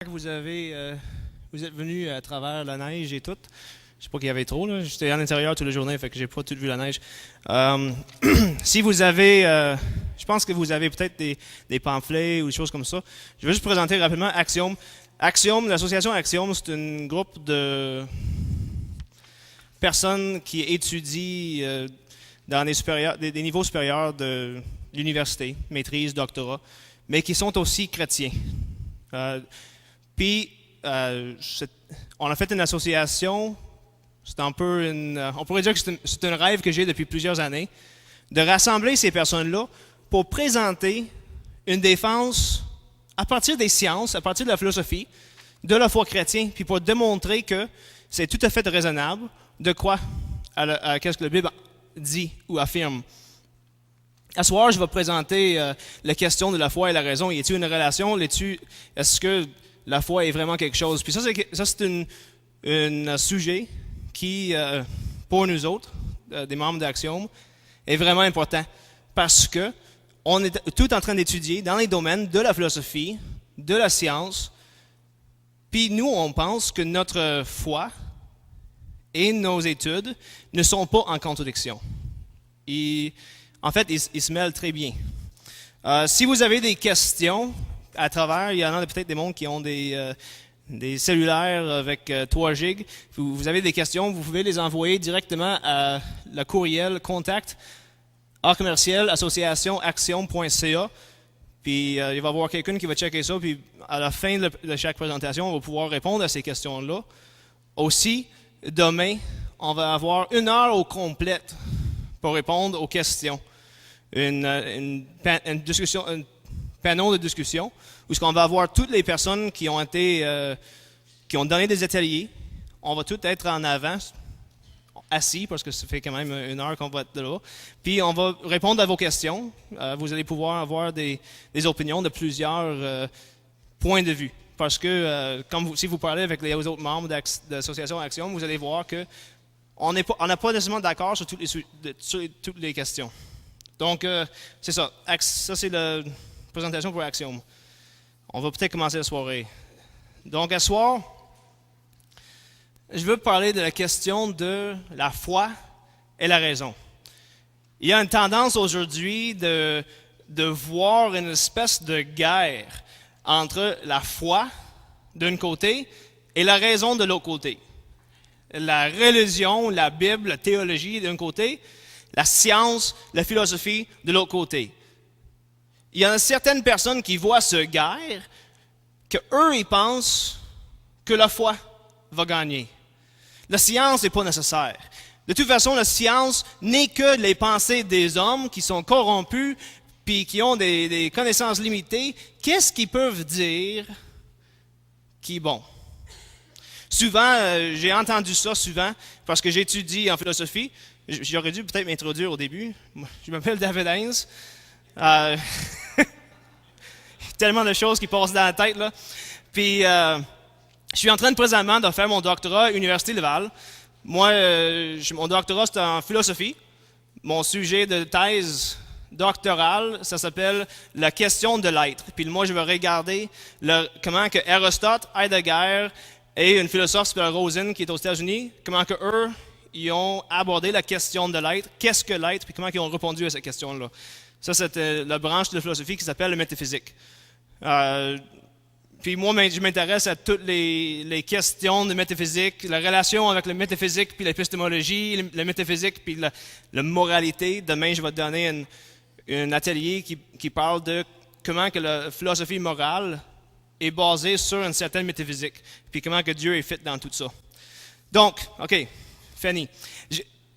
Vous êtes venu à travers la neige et tout. Je sais pas qu'il y avait trop, là. J'étais en intérieur toute la journée, fait que j'ai pas tout vu la neige. Si vous avez, je pense que vous avez peut-être des pamphlets ou des choses comme ça. Je vais juste présenter rapidement Axiom. Axiom, l'association Axiom, c'est un groupe de personnes qui étudient dans des niveaux supérieurs de l'université, maîtrise, doctorat, mais qui sont aussi chrétiens. Puis, on a fait une association, c'est un peu on pourrait dire que c'est un rêve que j'ai depuis plusieurs années, de rassembler ces personnes-là pour présenter une défense à partir des sciences, à partir de la philosophie, de la foi chrétienne, puis pour démontrer que c'est tout à fait raisonnable de croire à ce que la Bible dit ou affirme. À ce soir, je vais présenter la question de la foi et la raison. Y a-t-il une relation? Est-ce que la foi est vraiment quelque chose? Puis ça, c'est un sujet qui, pour nous autres, des membres d'Axiom, est vraiment important. Parce que on est tout en train d'étudier dans les domaines de la philosophie, de la science. Puis nous, on pense que notre foi et nos études ne sont pas en contradiction. En fait, ils se mêlent très bien. Si vous avez des questions à travers, il y en a peut-être des mondes qui ont des cellulaires avec 3 gigs. Vous avez des questions, vous pouvez les envoyer directement à le courriel contact associationaxiom.ca. Puis il va y avoir quelqu'un qui va checker ça. Puis à la fin de chaque présentation, on va pouvoir répondre à ces questions-là. Aussi, demain, on va avoir 1 heure au complète pour répondre aux questions. Un panneau de discussion où on va avoir toutes les personnes qui ont donné des ateliers. On va tous être en avant, assis, parce que ça fait quand même 1 heure qu'on va être là. Puis on va répondre à vos questions. Vous allez pouvoir avoir des opinions de plusieurs points de vue. Parce que si vous parlez avec les autres membres de l'association Axiom, vous allez voir que on n'a pas nécessairement d'accord sur toutes les questions. Donc, c'est ça. Ça, c'est la présentation pour Axiom. On va peut-être commencer la soirée. Donc, à ce soir, je veux parler de la question de la foi et la raison. Il y a une tendance aujourd'hui de voir une espèce de guerre entre la foi d'un côté et la raison de l'autre côté. La religion, la Bible, la théologie d'un côté, la science, la philosophie de l'autre côté. Il y a certaines personnes qui voient ce guerre, qu'eux, ils pensent que la foi va gagner. La science n'est pas nécessaire. De toute façon, la science n'est que les pensées des hommes qui sont corrompus puis qui ont des connaissances limitées. Qu'est-ce qu'ils peuvent dire qui est bon? Souvent, j'ai entendu ça souvent parce que j'étudie en philosophie. J'aurais dû peut-être m'introduire au début. Je m'appelle David Haynes. Tellement de choses qui passent dans la tête, là. Puis, je suis en train présentement de faire mon doctorat à l'Université Laval. Moi, mon doctorat, c'est en philosophie. Mon sujet de thèse doctorale, ça s'appelle « La question de l'être ». Puis moi, je vais regarder comment que Aristote, Heidegger et une philosophe qui s'appelle Rosen, qui est aux États-Unis, comment que eux, ils ont abordé la question de l'être, qu'est-ce que l'être, puis comment ils ont répondu à cette question-là. Ça, c'est la branche de la philosophie qui s'appelle la métaphysique. Puis moi, je m'intéresse à toutes les questions de métaphysique, la relation avec la métaphysique, puis l'épistémologie, la métaphysique, puis la moralité. Demain, je vais te donner un atelier qui parle de comment que la philosophie morale est basée sur une certaine métaphysique, puis comment que Dieu est fait dans tout ça. Donc, OK, Fanny.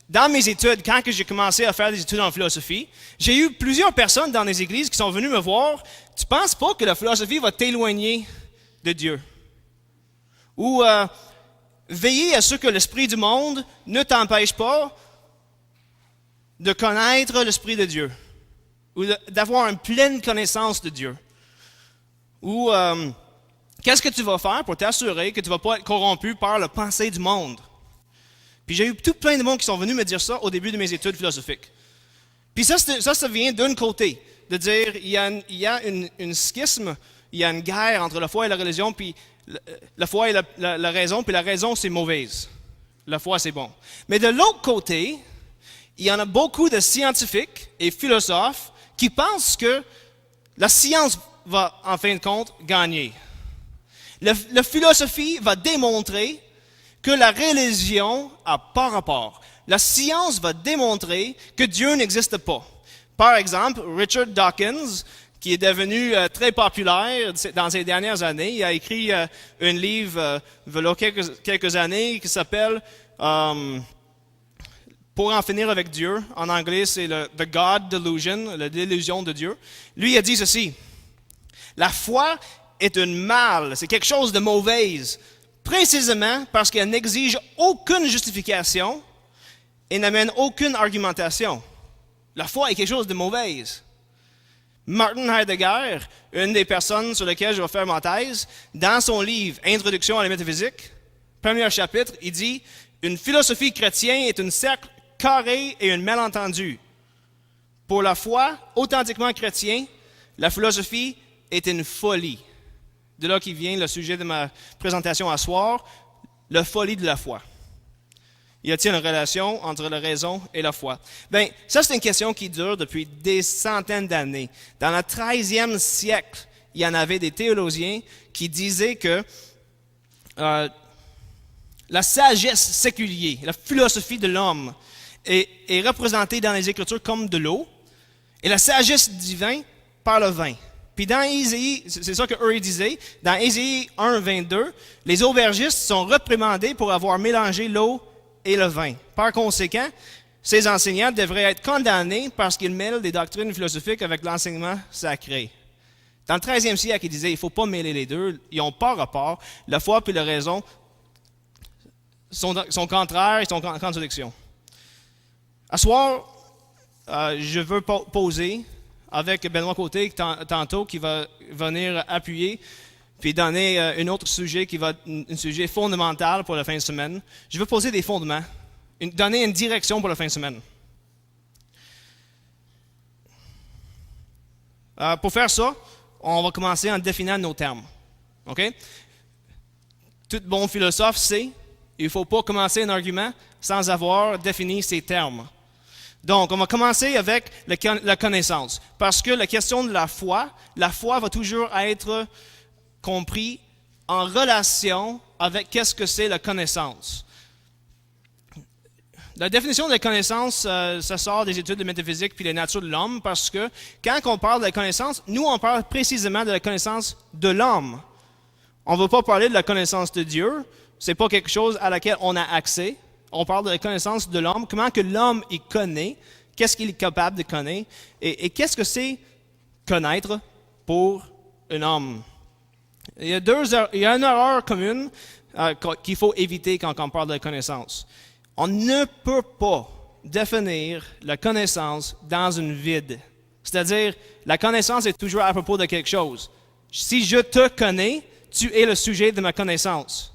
Dans mes études, quand j'ai commencé à faire des études en philosophie, j'ai eu plusieurs personnes dans les églises qui sont venues me voir. Tu penses pas que la philosophie va t'éloigner de Dieu? Ou veiller à ce que l'esprit du monde ne t'empêche pas de connaître l'esprit de Dieu, ou d'avoir une pleine connaissance de Dieu. Ou qu'est-ce que tu vas faire pour t'assurer que tu ne vas pas être corrompu par la pensée du monde? Puis j'ai eu tout plein de monde qui sont venus me dire ça au début de mes études philosophiques. Puis ça vient d'un côté, de dire il y a une schisme, il y a une guerre entre la foi et la religion, puis La foi est la raison, puis la raison, c'est mauvaise. La foi, c'est bon. Mais de l'autre côté, il y en a beaucoup de scientifiques et philosophes qui pensent que la science va, en fin de compte, gagner. La philosophie va démontrer que la religion n'a pas rapport. La science va démontrer que Dieu n'existe pas. Par exemple, Richard Dawkins, qui est devenu très populaire dans ces dernières années, il a écrit un livre il y a quelques années qui s'appelle Pour en finir avec Dieu. En anglais, c'est The God Delusion, la délusion de Dieu. Lui, il a dit ceci: la foi est un mal, c'est quelque chose de mauvaise, précisément parce qu'elle n'exige aucune justification et n'amène aucune argumentation. La foi est quelque chose de mauvaise. Martin Heidegger, une des personnes sur lesquelles je vais faire ma thèse, dans son livre Introduction à la métaphysique, premier chapitre, il dit « Une philosophie chrétienne est un cercle carré et un malentendu. Pour la foi, authentiquement chrétien, la philosophie est une folie. » De là qui vient le sujet de ma présentation à soir, la folie de la foi. Y a-t-il une relation entre la raison et la foi? Bien, ça c'est une question qui dure depuis des centaines d'années. Dans le 13e siècle, il y en avait des théologiens qui disaient que la sagesse séculière, la philosophie de l'homme, est représentée dans les Écritures comme de l'eau, et la sagesse divine par le vin. Puis dans Ésaïe, c'est ça qu'eux disaient, dans Ésaïe 1, 22, les aubergistes sont réprimandés pour avoir mélangé l'eau et le vin. Par conséquent, ces enseignants devraient être condamnés parce qu'ils mêlent des doctrines philosophiques avec l'enseignement sacré. Dans le 13e siècle, ils disaient, il ne faut pas mêler les deux, ils n'ont pas rapport. La foi et la raison sont contraires, ils sont en contradiction. À soir, je veux poser avec Benoît Côté tantôt qui va venir appuyer puis donner un autre sujet qui va être un sujet fondamental pour la fin de semaine. Je veux poser des fondements, donner une direction pour la fin de semaine. Pour faire ça, on va commencer en définissant nos termes. OK? Tout bon philosophe sait qu'il ne faut pas commencer un argument sans avoir défini ses termes. Donc, on va commencer avec la connaissance. Parce que la question de la foi va toujours être comprise en relation avec qu'est-ce que c'est la connaissance. La définition de la connaissance, ça sort des études de métaphysique puis de la nature de l'homme, parce que quand on parle de la connaissance, nous, on parle précisément de la connaissance de l'homme. On ne veut pas parler de la connaissance de Dieu. Ce n'est pas quelque chose à laquelle on a accès. On parle de la connaissance de l'homme, comment que l'homme il connaît, qu'est-ce qu'il est capable de connaître, et qu'est-ce que c'est connaître pour un homme. Il y a une erreur commune qu'il faut éviter quand on parle de la connaissance. On ne peut pas définir la connaissance dans un vide. C'est-à-dire, la connaissance est toujours à propos de quelque chose. Si je te connais, tu es le sujet de ma connaissance.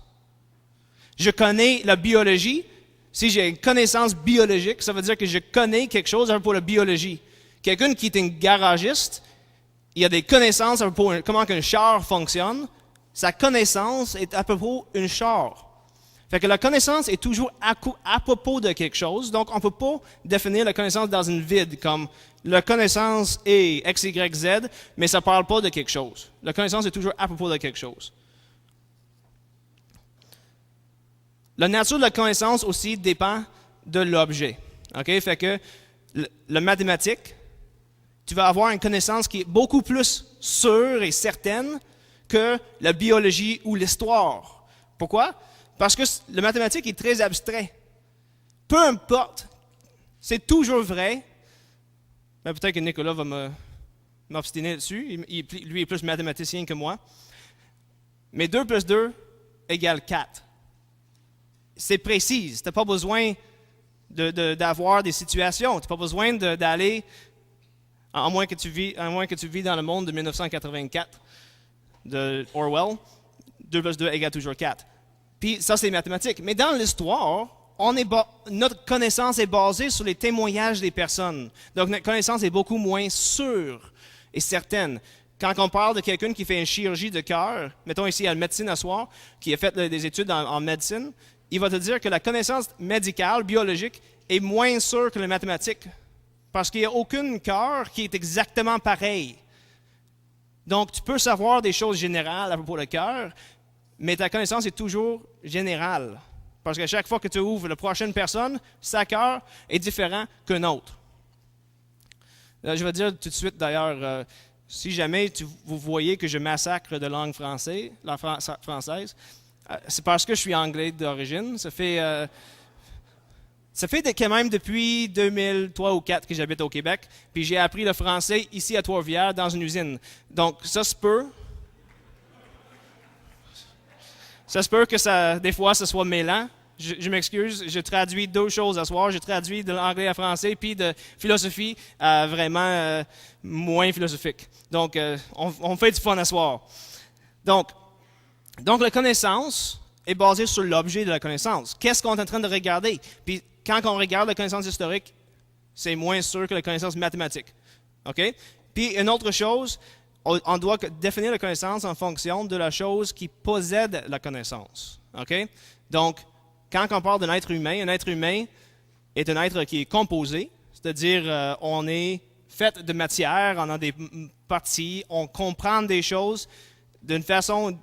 Je connais la biologie. Si j'ai une connaissance biologique, ça veut dire que je connais quelque chose à propos de la biologie. Quelqu'un qui est un garagiste, il a des connaissances à propos de comment un char fonctionne. Sa connaissance est à propos d'un char. Fait que la connaissance est toujours à propos de quelque chose. Donc, on ne peut pas définir la connaissance dans une vide comme la connaissance est X, Y, Z, mais ça ne parle pas de quelque chose. La connaissance est toujours à propos de quelque chose. La nature de la connaissance aussi dépend de l'objet. Okay? Fait que la mathématique, tu vas avoir une connaissance qui est beaucoup plus sûre et certaine que la biologie ou l'histoire. Pourquoi? Parce que la mathématique est très abstrait. Peu importe, c'est toujours vrai. Mais peut-être que Nicolas va m'obstiner là-dessus. Lui est plus mathématicien que moi. Mais 2 plus 2 égale 4. C'est précis. Tu n'as pas besoin d'avoir des situations. Tu n'as pas besoin d'aller, à moins que tu vis dans le monde de 1984, de Orwell, 2 plus 2 égale toujours 4. Puis ça, c'est mathématique. Mais dans l'histoire, notre connaissance est basée sur les témoignages des personnes. Donc notre connaissance est beaucoup moins sûre et certaine. Quand on parle de quelqu'un qui fait une chirurgie de cœur, mettons ici à la médecine à soir, qui a fait des études en médecine, il va te dire que la connaissance médicale, biologique, est moins sûre que les mathématiques. Parce qu'il n'y a aucun cœur qui est exactement pareil. Donc, tu peux savoir des choses générales à propos du cœur, mais ta connaissance est toujours générale. Parce qu'à chaque fois que tu ouvres la prochaine personne, sa cœur est différent qu'un autre. Je vais dire tout de suite d'ailleurs, si jamais vous voyez que je massacre de langue française, c'est parce que je suis anglais d'origine. Ça fait quand même depuis 2003 ou 2004 que j'habite au Québec, puis j'ai appris le français ici à Trois-Rivières dans une usine. Donc ça se peut. Ça se peut que des fois, ce soit mêlant. Je m'excuse, je traduis deux choses à soir. Je traduis de l'anglais à français, puis de philosophie à vraiment moins philosophique. Donc, on fait du fun à soir. Donc, la connaissance est basée sur l'objet de la connaissance. Qu'est-ce qu'on est en train de regarder? Puis, quand on regarde la connaissance historique, c'est moins sûr que la connaissance mathématique. OK? Puis, une autre chose, on doit définir la connaissance en fonction de la chose qui possède la connaissance. OK? Donc, quand on parle d'un être humain, un être humain est un être qui est composé, c'est-à-dire on est fait de matière, on a des parties, on comprend des choses d'une façon,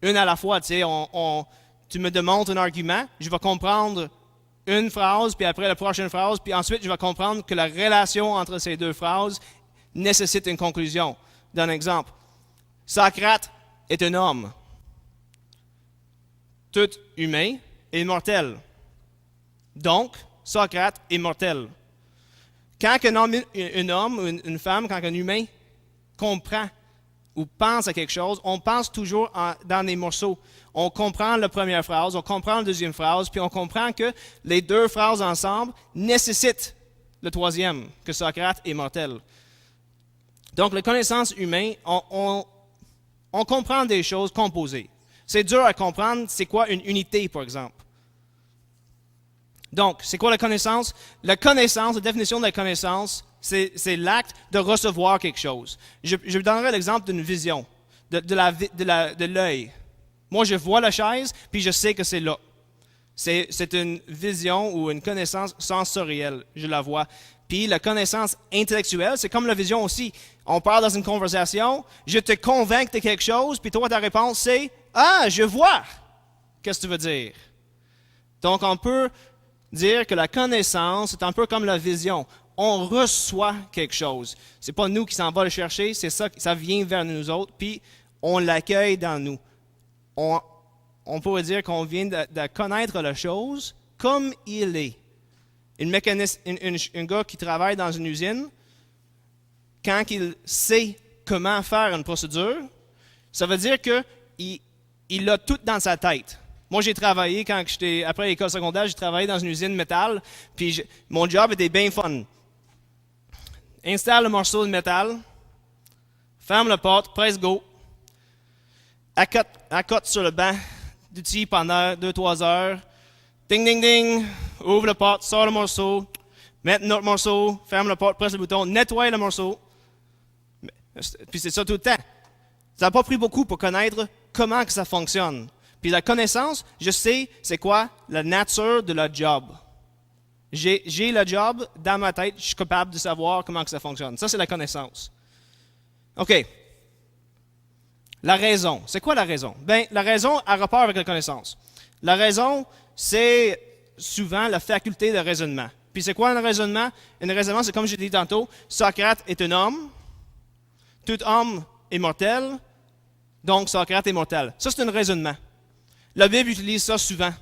une à la fois. Tu sais, tu me demandes un argument, je vais comprendre une phrase, puis après la prochaine phrase, puis ensuite je vais comprendre que la relation entre ces deux phrases nécessite une conclusion. D'un exemple, Socrate est un homme, tout humain et mortel. Donc, Socrate est mortel. Quand un homme ou une femme, quand un humain comprend ou pense à quelque chose, on pense toujours dans des morceaux. On comprend la première phrase, on comprend la deuxième phrase, puis on comprend que les deux phrases ensemble nécessitent le troisième, que Socrate est mortel. Donc, la connaissance humaine, on comprend des choses composées. C'est dur à comprendre c'est quoi une unité, par exemple. Donc, c'est quoi la connaissance? La connaissance, la définition de la connaissance, c'est l'acte de recevoir quelque chose. Je vous donnerai l'exemple d'une vision, de l'œil. Moi, je vois la chaise, puis je sais que c'est là. C'est une vision ou une connaissance sensorielle, je la vois. Puis la connaissance intellectuelle, c'est comme la vision aussi. On parle dans une conversation, je te convainc de quelque chose, puis toi, ta réponse, c'est « Ah, je vois! » Qu'est-ce que tu veux dire? Donc, on peut dire que la connaissance, c'est un peu comme la vision. On reçoit quelque chose. C'est pas nous qui s'en va le chercher, c'est ça vient vers nous autres, puis on l'accueille dans nous. On pourrait dire qu'on vient de connaître la chose comme il est. Un gars qui travaille dans une usine, quand il sait comment faire une procédure, ça veut dire qu'il a tout dans sa tête. Moi, j'ai travaillé, après l'école secondaire, j'ai travaillé dans une usine métal, puis mon job était bien fun. Installe le morceau de métal, ferme la porte, presse go, accote sur le banc d'outils pendant 2-3 heures, ding, ding, ding, ouvre la porte, sort le morceau, mets notre morceau, ferme la porte, presse le bouton, nettoie le morceau. Puis c'est ça tout le temps. Ça n'a pas pris beaucoup pour connaître comment que ça fonctionne. Puis la connaissance, je sais c'est quoi la nature de la job. J'ai le job dans ma tête, je suis capable de savoir comment que ça fonctionne. Ça, c'est la connaissance. OK. La raison. C'est quoi la raison? Bien, la raison a rapport avec la connaissance. La raison, c'est souvent la faculté de raisonnement. Puis c'est quoi un raisonnement? Un raisonnement, c'est comme je l'ai dit tantôt, Socrate est un homme, tout homme est mortel, donc Socrate est mortel. Ça, c'est un raisonnement. La Bible utilise ça souvent.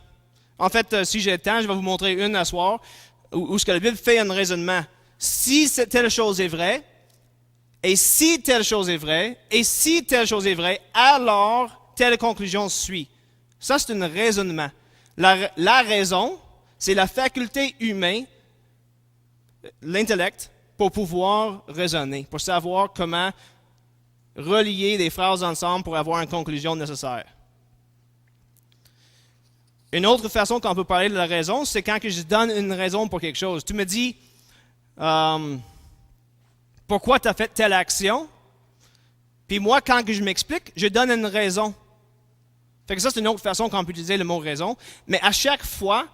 En fait, si j'ai le temps, je vais vous montrer une à soir où ce que la Bible fait un raisonnement. Si telle chose est vraie, et si telle chose est vraie, et si telle chose est vraie, alors telle conclusion suit. Ça, c'est un raisonnement. La raison, c'est la faculté humaine, l'intellect, pour pouvoir raisonner, pour savoir comment relier des phrases ensemble pour avoir une conclusion nécessaire. Une autre façon qu'on peut parler de la raison, c'est quand je donne une raison pour quelque chose. Tu me dis, pourquoi tu as fait telle action? Puis moi, quand que je m'explique, je donne une raison. Fait que ça, c'est une autre façon qu'on peut utiliser le mot raison. Mais à chaque fois,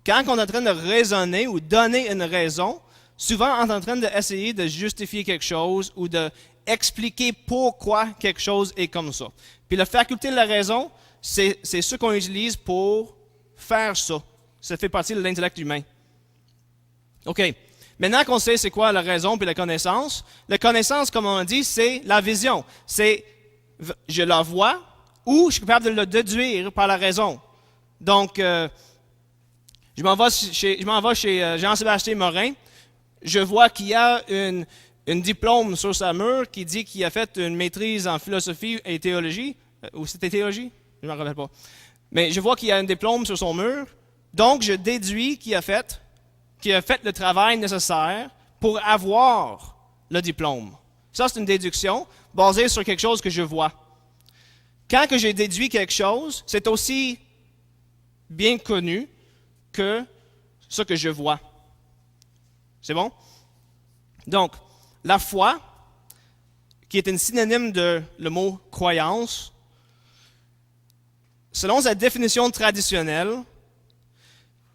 quand on est en train de raisonner ou donner une raison, souvent on est en train d'essayer de justifier quelque chose ou d'expliquer pourquoi quelque chose est comme ça. Puis la faculté de la raison, c'est ce qu'on utilise pour faire ça. Ça fait partie de l'intellect humain. OK. Maintenant qu'on sait c'est quoi la raison puis la connaissance, comme on dit, c'est la vision. C'est je la vois ou je suis capable de le déduire par la raison. Donc, je m'en vais chez Jean-Sébastien Morin. Je vois qu'il y a une diplôme sur sa mur qui dit qu'il a fait une maîtrise en philosophie et théologie. Ou c'était théologie? Je ne me rappelle pas. Mais je vois qu'il y a un diplôme sur son mur. Donc, je déduis qu'il a fait le travail nécessaire pour avoir le diplôme. Ça, c'est une déduction basée sur quelque chose que je vois. Quand que j'ai déduit quelque chose, c'est aussi bien connu que ce que je vois. C'est bon? Donc, la foi, qui est un synonyme de le mot croyance, selon sa définition traditionnelle,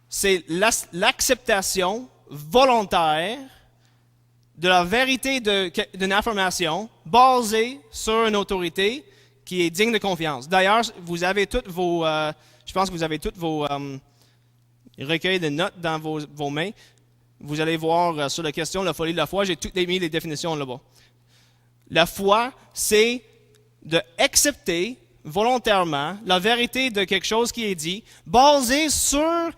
c'est l'acceptation volontaire de la vérité d'une information basée sur une autorité qui est digne de confiance. D'ailleurs, vous avez toutes vos, je pense que vous avez tous vos recueils de notes dans vos mains. Vous allez voir sur la question la folie de la foi, j'ai toutes mis les définitions là-bas. La foi, c'est d'accepter volontairement la vérité de quelque chose qui est dit, basé sur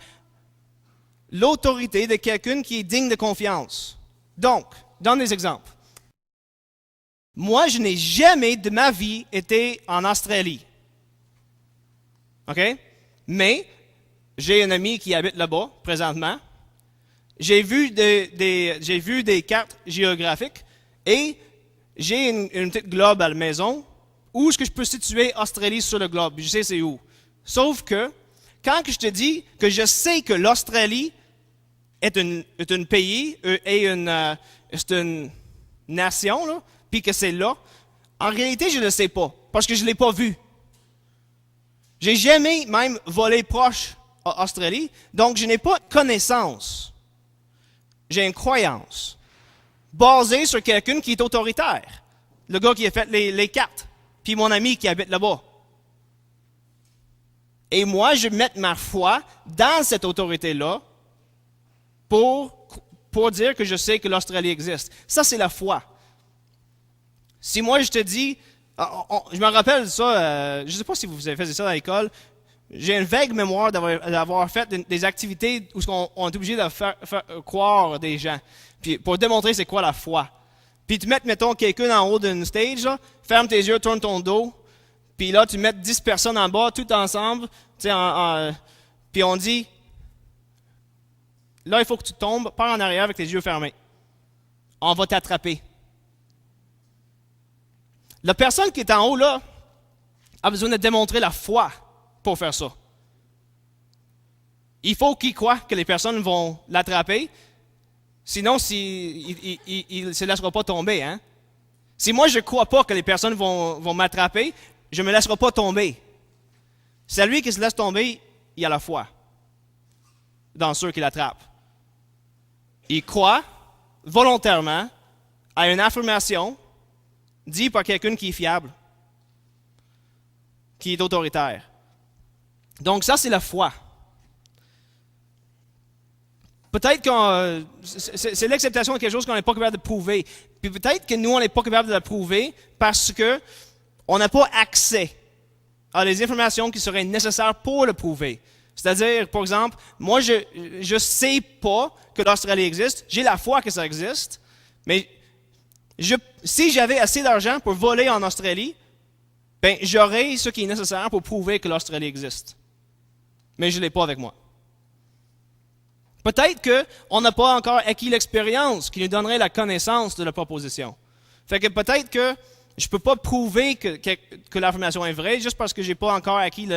l'autorité de quelqu'un qui est digne de confiance. Donc, donne des exemples. Moi, je n'ai jamais de ma vie été en Australie. OK? Mais j'ai un ami qui habite là-bas, présentement. J'ai vu des cartes géographiques et j'ai une petite globe à la maison. Où est-ce que je peux situer Australie sur le globe? Je sais c'est où. Sauf que, quand je te dis que je sais que l'Australie est un pays et c'est une nation, là, puis que c'est là, en réalité, je ne le sais pas, parce que je ne l'ai pas vu. J'ai jamais même volé proche à Australie, donc je n'ai pas connaissance. J'ai une croyance basée sur quelqu'un qui est autoritaire. Le gars qui a fait les cartes, puis mon ami qui habite là-bas. Et moi, je mets ma foi dans cette autorité-là pour dire que je sais que l'Australie existe. Ça, c'est la foi. Si moi, je te dis, je me rappelle ça, je ne sais pas si vous avez fait ça à l'école, j'ai une vague mémoire d'avoir fait des activités où on est obligé de faire croire des gens, puis pour démontrer c'est quoi la foi. Puis tu mets, mettons, quelqu'un en haut d'une stage, là, ferme tes yeux, tourne ton dos, puis là, tu mets 10 personnes en bas, tout ensemble, puis on dit, là, il faut que tu tombes, pars en arrière avec tes yeux fermés. On va t'attraper. La personne qui est en haut, là, a besoin de démontrer la foi pour faire ça. Il faut qu'il croie que les personnes vont l'attraper, sinon il ne se laissera pas tomber. Hein? Si moi, je ne crois pas que les personnes vont m'attraper, je ne me laisserai pas tomber. Celui qui se laisse tomber, il a la foi dans ceux qui l'attrapent. Il croit volontairement à une affirmation dite par quelqu'un qui est fiable, qui est autoritaire. Donc ça, c'est la foi. Peut-être que c'est l'acceptation de quelque chose qu'on n'est pas capable de prouver. Puis peut-être que nous, on n'est pas capable de le prouver parce que on n'a pas accès à les informations qui seraient nécessaires pour le prouver. C'est-à-dire, par exemple, moi, je ne sais pas que l'Australie existe. J'ai la foi que ça existe. Mais si j'avais assez d'argent pour voler en Australie, ben, j'aurais ce qui est nécessaire pour prouver que l'Australie existe. Mais je ne l'ai pas avec moi. Peut-être qu'on n'a pas encore acquis l'expérience qui nous donnerait la connaissance de la proposition. Fait que peut-être que je ne peux pas prouver que l'affirmation est vraie juste parce que je n'ai pas encore acquis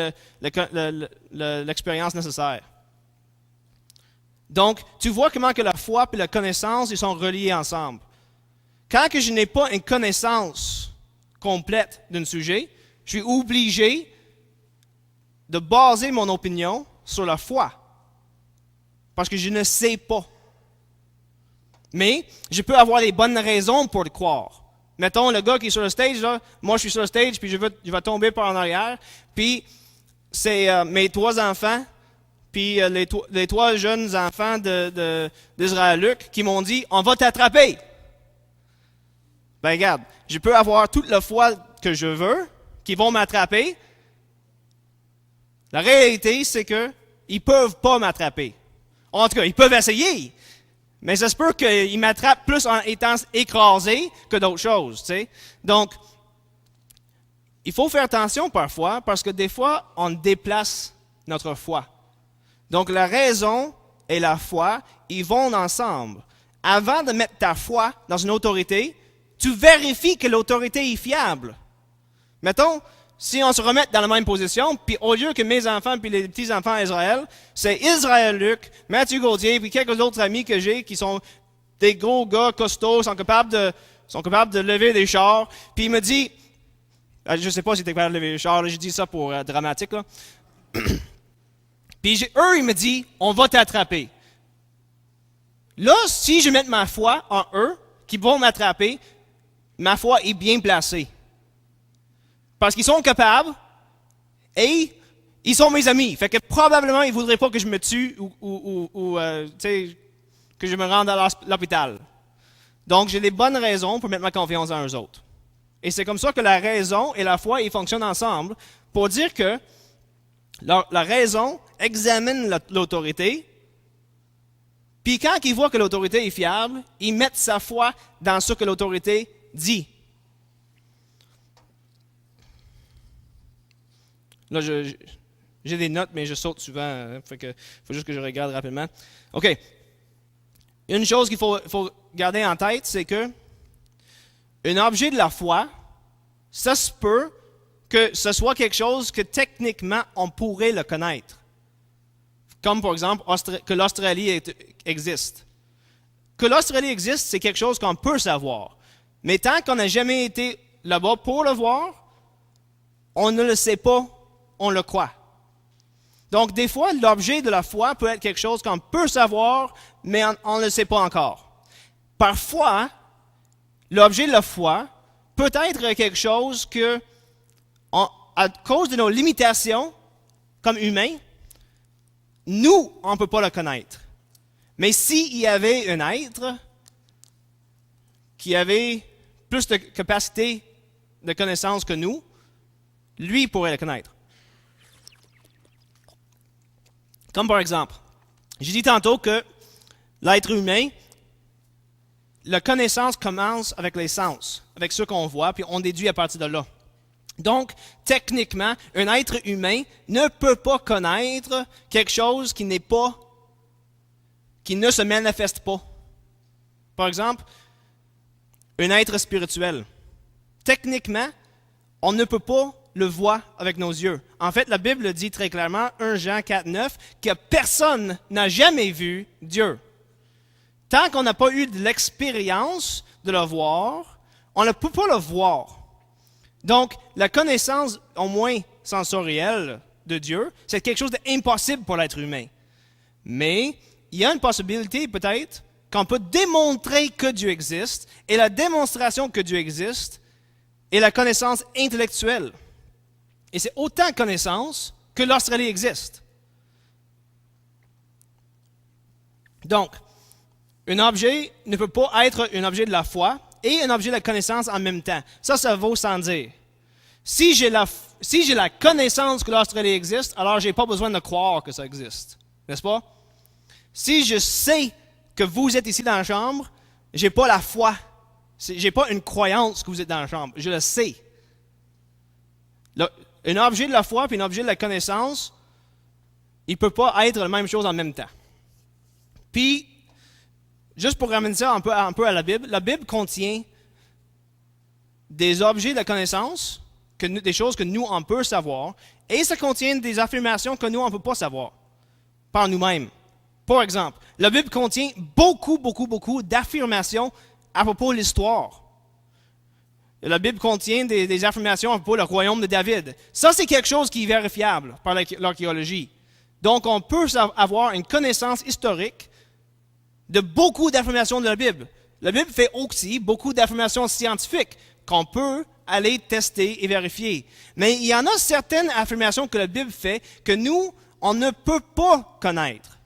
l'expérience nécessaire. Donc, tu vois comment que la foi et la connaissance ils sont reliés ensemble. Quand que je n'ai pas une connaissance complète d'un sujet, je suis obligé de baser mon opinion sur la foi. Parce que je ne sais pas. Mais je peux avoir les bonnes raisons pour le croire. Mettons, le gars qui est sur le stage, là, moi je suis sur le stage, puis je vais tomber par en arrière, puis c'est mes 3 enfants, puis les 3 jeunes enfants d'Israël Luc qui m'ont dit « On va t'attraper! » Ben regarde, je peux avoir toute la foi que je veux, qui vont m'attraper. La réalité, c'est que ils peuvent pas m'attraper. En tout cas, ils peuvent essayer, mais ça se peut qu'ils m'attrapent plus en étant écrasés que d'autres choses, tu sais. Donc, il faut faire attention parfois, parce que des fois, on déplace notre foi. Donc, la raison et la foi, ils vont ensemble. Avant de mettre ta foi dans une autorité, tu vérifies que l'autorité est fiable. Mettons, si on se remet dans la même position, puis au lieu que mes enfants puis les petits-enfants d'Israël, c'est Israël Luc, Mathieu Gaudier, puis quelques autres amis que j'ai qui sont des gros gars costauds, sont capables de lever des chars, puis il me dit, je ne sais pas si tu es capable de lever des chars, là, je dis ça pour dramatique, là. Puis eux, ils me disent, on va t'attraper. Là, si je mets ma foi en eux, qui vont m'attraper, ma foi est bien placée. Parce qu'ils sont capables et ils sont mes amis. Fait que probablement, ils ne voudraient pas que je me tue ou que je me rende à l'hôpital. Donc, j'ai des bonnes raisons pour mettre ma confiance dans eux autres. Et c'est comme ça que la raison et la foi, ils fonctionnent ensemble pour dire que la raison examine l'autorité, puis quand ils voient que l'autorité est fiable, ils mettent sa foi dans ce que l'autorité dit. Là, j'ai des notes, mais je saute souvent. Hein, fait que faut juste que je regarde rapidement. OK. Une chose qu'il faut garder en tête, c'est que un objet de la foi, ça se peut que ce soit quelque chose que techniquement, on pourrait le connaître. Comme par exemple, que l'Australie existe. Que l'Australie existe, c'est quelque chose qu'on peut savoir. Mais tant qu'on n'a jamais été là-bas pour le voir, on ne le sait pas, on le croit. Donc, des fois, l'objet de la foi peut être quelque chose qu'on peut savoir, mais on ne le sait pas encore. Parfois, l'objet de la foi peut être quelque chose que, à cause de nos limitations comme humains, nous, on ne peut pas le connaître. Mais s'il y avait un être qui avait plus de capacité de connaissance que nous, lui pourrait le connaître. Comme par exemple, j'ai dit tantôt que l'être humain, la connaissance commence avec les sens, avec ce qu'on voit, puis on déduit à partir de là. Donc, techniquement, un être humain ne peut pas connaître quelque chose qui ne se manifeste pas. Par exemple, un être spirituel. Techniquement, on ne peut pas le voir avec nos yeux. En fait, la Bible dit très clairement, 1 Jean 4, 9, que personne n'a jamais vu Dieu. Tant qu'on n'a pas eu de l'expérience de le voir, on ne peut pas le voir. Donc, la connaissance, au moins sensorielle, de Dieu, c'est quelque chose d'impossible pour l'être humain. Mais, il y a une possibilité, peut-être, qu'on peut démontrer que Dieu existe, et la démonstration que Dieu existe est la connaissance intellectuelle. Et c'est autant connaissance que l'Australie existe. Donc, un objet ne peut pas être un objet de la foi et un objet de la connaissance en même temps. Ça vaut sans dire. Si j'ai la connaissance que l'Australie existe, alors je n'ai pas besoin de croire que ça existe. N'est-ce pas? Si je sais que vous êtes ici dans la chambre, je n'ai pas la foi. Je n'ai pas une croyance que vous êtes dans la chambre. Je le sais. Un objet de la foi et un objet de la connaissance, il ne peut pas être la même chose en même temps. Puis, juste pour ramener ça un peu à la Bible contient des objets de la connaissance, des choses que nous, on peut savoir, et ça contient des affirmations que nous, on ne peut pas savoir par nous-mêmes. Par exemple, la Bible contient beaucoup d'affirmations à propos de l'histoire. La Bible contient des affirmations pour le royaume de David. Ça, c'est quelque chose qui est vérifiable par l'archéologie. Donc, on peut avoir une connaissance historique de beaucoup d'affirmations de la Bible. La Bible fait aussi beaucoup d'affirmations scientifiques qu'on peut aller tester et vérifier. Mais il y en a certaines affirmations que la Bible fait que nous, on ne peut pas connaître.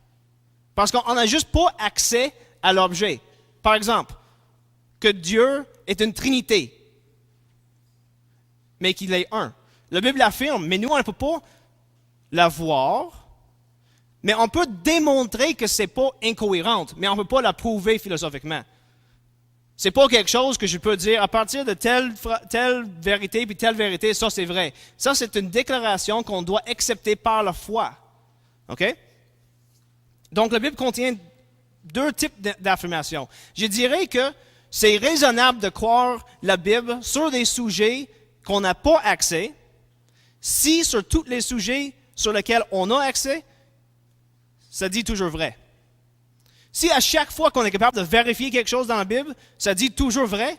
Parce qu'on n'a juste pas accès à l'objet. Par exemple, que Dieu est une trinité, mais qu'il est un. La Bible l'affirme, mais nous, on ne peut pas la voir, mais on peut démontrer que ce n'est pas incohérent, mais on ne peut pas la prouver philosophiquement. C'est pas quelque chose que je peux dire à partir de telle vérité puis telle vérité, ça c'est vrai. Ça, c'est une déclaration qu'on doit accepter par la foi. OK? Donc, la Bible contient deux types d'affirmations. Je dirais que c'est raisonnable de croire la Bible sur des sujets qu'on n'a pas accès, si sur tous les sujets sur lesquels on a accès, ça dit toujours vrai. Si à chaque fois qu'on est capable de vérifier quelque chose dans la Bible, ça dit toujours vrai,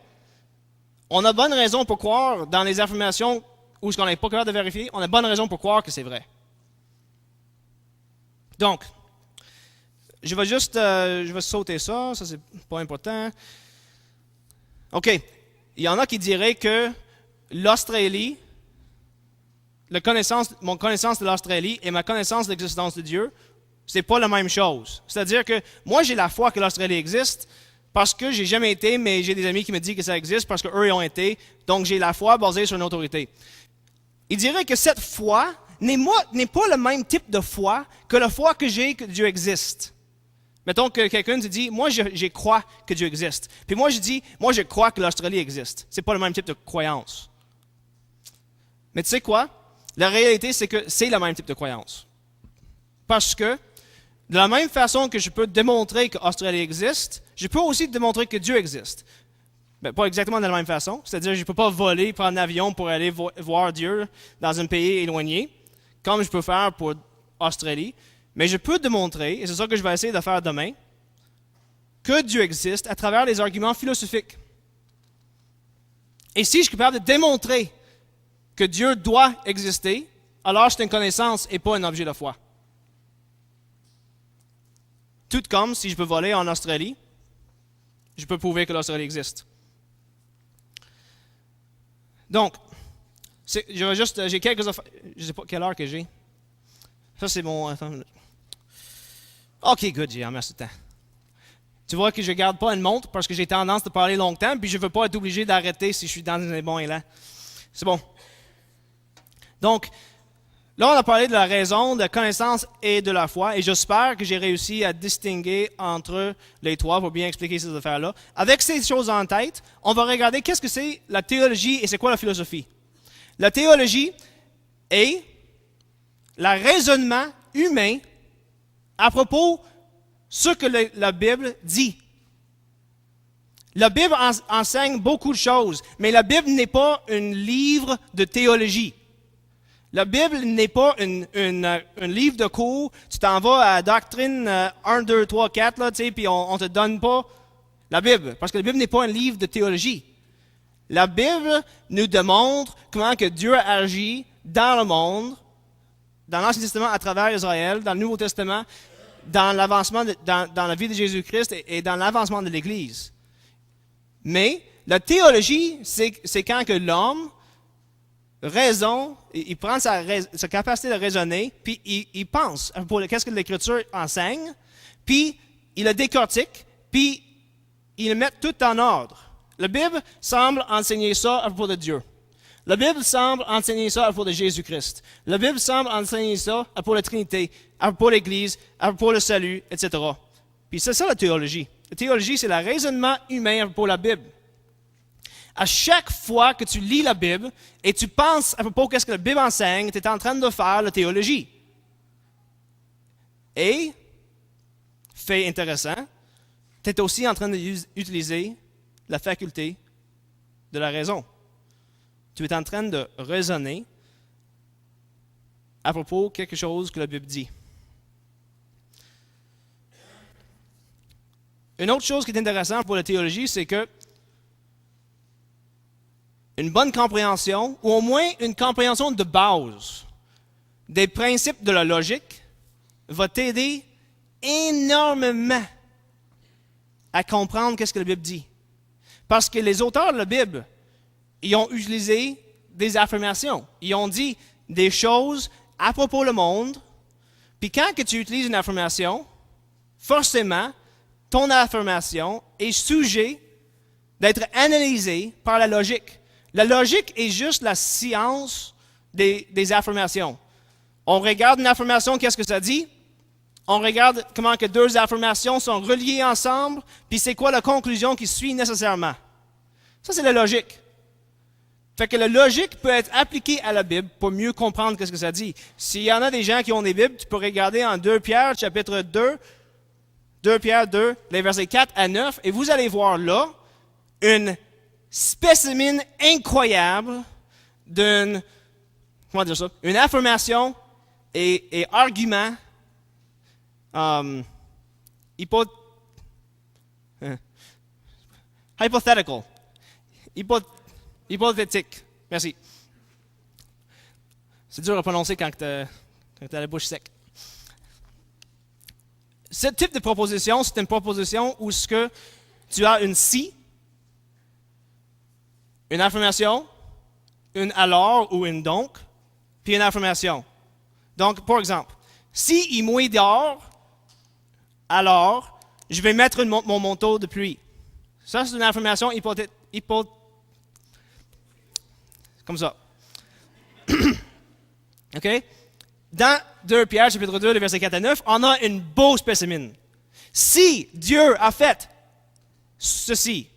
on a bonne raison pour croire dans les affirmations où ce qu'on n'est pas capable de vérifier, on a bonne raison pour croire que c'est vrai. Donc, je vais sauter ça c'est pas important. OK, il y en a qui diraient que l'Australie, mon connaissance de l'Australie et ma connaissance de l'existence de Dieu, c'est pas la même chose. C'est-à-dire que moi, j'ai la foi que l'Australie existe parce que j'ai jamais été, mais j'ai des amis qui me disent que ça existe parce qu'eux, ils ont été. Donc, j'ai la foi basée sur une autorité. Il dirait que cette foi n'est pas le même type de foi que la foi que j'ai que Dieu existe. Mettons que quelqu'un te dit, moi, je crois que Dieu existe. Puis moi, je dis, moi, je crois que l'Australie existe. C'est pas le même type de croyance. Mais tu sais quoi? La réalité, c'est que c'est le même type de croyance. Parce que, de la même façon que je peux démontrer que l'Australie existe, je peux aussi démontrer que Dieu existe. Ben, pas exactement de la même façon. C'est-à-dire que je ne peux pas voler, prendre un avion pour aller voir Dieu dans un pays éloigné, comme je peux faire pour l'Australie. Mais je peux démontrer, et c'est ça que je vais essayer de faire demain, que Dieu existe à travers les arguments philosophiques. Et si je suis capable de démontrer que Dieu doit exister, alors c'est une connaissance et pas un objet de foi. Tout comme si je peux voler en Australie, je peux prouver que l'Australie existe. Donc, j'ai quelques affaires. Je ne sais pas quelle heure que j'ai. Ça, c'est mon. Attends. OK, good, j'ai un merci de temps. Tu vois que je ne garde pas une montre parce que j'ai tendance de parler longtemps, puis je ne veux pas être obligé d'arrêter si je suis dans un bon élan. C'est bon. Donc, là, on a parlé de la raison, de la connaissance et de la foi, et j'espère que j'ai réussi à distinguer entre les trois pour bien expliquer ces affaires-là. Avec ces choses en tête, on va regarder qu'est-ce que c'est la théologie et c'est quoi la philosophie. La théologie est le raisonnement humain à propos de ce que la Bible dit. La Bible enseigne beaucoup de choses, mais la Bible n'est pas un livre de théologie. La Bible n'est pas un livre de cours. Tu t'en vas à Doctrine 1, 2, 3, 4, là, puis on ne te donne pas la Bible. Parce que la Bible n'est pas un livre de théologie. La Bible nous démontre comment que Dieu agit dans le monde, dans l'Ancien Testament à travers Israël, dans le Nouveau Testament, dans l'avancement, dans la vie de Jésus-Christ et dans l'avancement de l'Église. Mais la théologie, c'est quand que l'homme raison, il prend sa capacité de raisonner, puis il pense pour qu'est-ce que l'Écriture enseigne, puis il le décortique, puis il le met tout en ordre. La Bible semble enseigner ça à propos de Dieu. La Bible semble enseigner ça à propos de Jésus-Christ. La Bible semble enseigner ça à propos de la Trinité, à propos de l'Église, à propos du salut, etc. Puis c'est ça la théologie. La théologie, c'est le raisonnement humain à propos de la Bible. À chaque fois que tu lis la Bible et tu penses à propos de ce que la Bible enseigne, tu es en train de faire la théologie. Et, fait intéressant, tu es aussi en train d'utiliser la faculté de la raison. Tu es en train de raisonner à propos de quelque chose que la Bible dit. Une autre chose qui est intéressante pour la théologie, c'est que une bonne compréhension, ou au moins une compréhension de base des principes de la logique, va t'aider énormément à comprendre qu'est-ce que la Bible dit. Parce que les auteurs de la Bible, ils ont utilisé des affirmations. Ils ont dit des choses à propos du monde. Puis quand que tu utilises une affirmation, forcément, ton affirmation est sujet d'être analysée par la logique. La logique est juste la science des affirmations. On regarde une affirmation, qu'est-ce que ça dit? On regarde comment que deux affirmations sont reliées ensemble, puis c'est quoi la conclusion qui suit nécessairement. Ça, c'est la logique. Fait que la logique peut être appliquée à la Bible pour mieux comprendre ce que ça dit. S'il y en a des gens qui ont des Bibles, tu peux regarder en 2 Pierre, chapitre 2, 2 Pierre 2, les versets 4 à 9, et vous allez voir là une spécimen incroyable d'une, une affirmation et argument hypothetical. Hypothétique. Merci. C'est dur à prononcer quand tu as la bouche sec. Ce type de proposition, c'est une proposition où ce que tu as une si, une affirmation, une alors ou une donc, puis une affirmation. Donc, par exemple, si il mouille dehors, alors je vais mettre mon manteau de pluie. Ça, c'est une affirmation comme ça. OK? Dans 2 Pierre, chapitre 2, les versets 4 à 9, on a une beau spécimen. Si Dieu a fait ceci,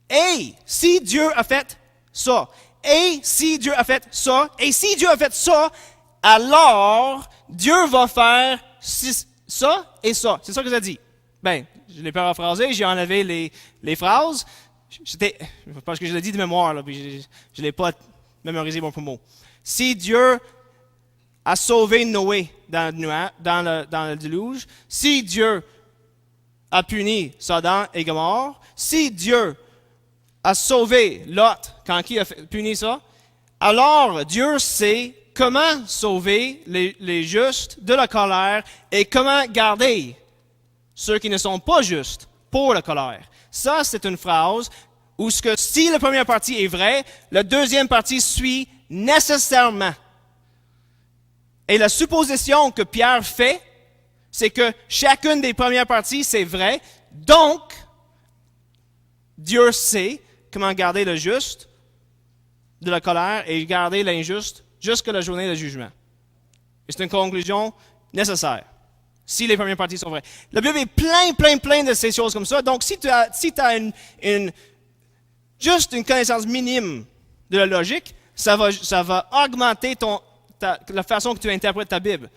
et si Dieu a fait ça, et si Dieu a fait ça, et si Dieu a fait ça, alors Dieu va faire ça et ça. C'est ça que ça dit. Ben, je l'ai paraphrasé, j'ai enlevé les phrases. Parce que je l'ai dit de mémoire, là, puis je ne l'ai pas mémorisé mot pour mot. Si Dieu a sauvé Noé dans le déluge, si Dieu a puni Sodome et Gomorrhe, si Dieu a sauvé Lot quand il a puni ça, alors Dieu sait comment sauver les justes de la colère et comment garder ceux qui ne sont pas justes pour la colère. Ça, c'est une phrase où si la première partie est vraie, la deuxième partie suit nécessairement. Et la supposition que Pierre fait, c'est que chacune des premières parties, c'est vrai. Donc, Dieu sait comment garder le juste de la colère et garder l'injuste jusqu'à la journée du jugement. Et c'est une conclusion nécessaire, si les premières parties sont vraies. La Bible est plein de ces choses comme ça. Donc, si tu as juste une connaissance minime de la logique, ça va augmenter la façon que tu interprètes ta Bible.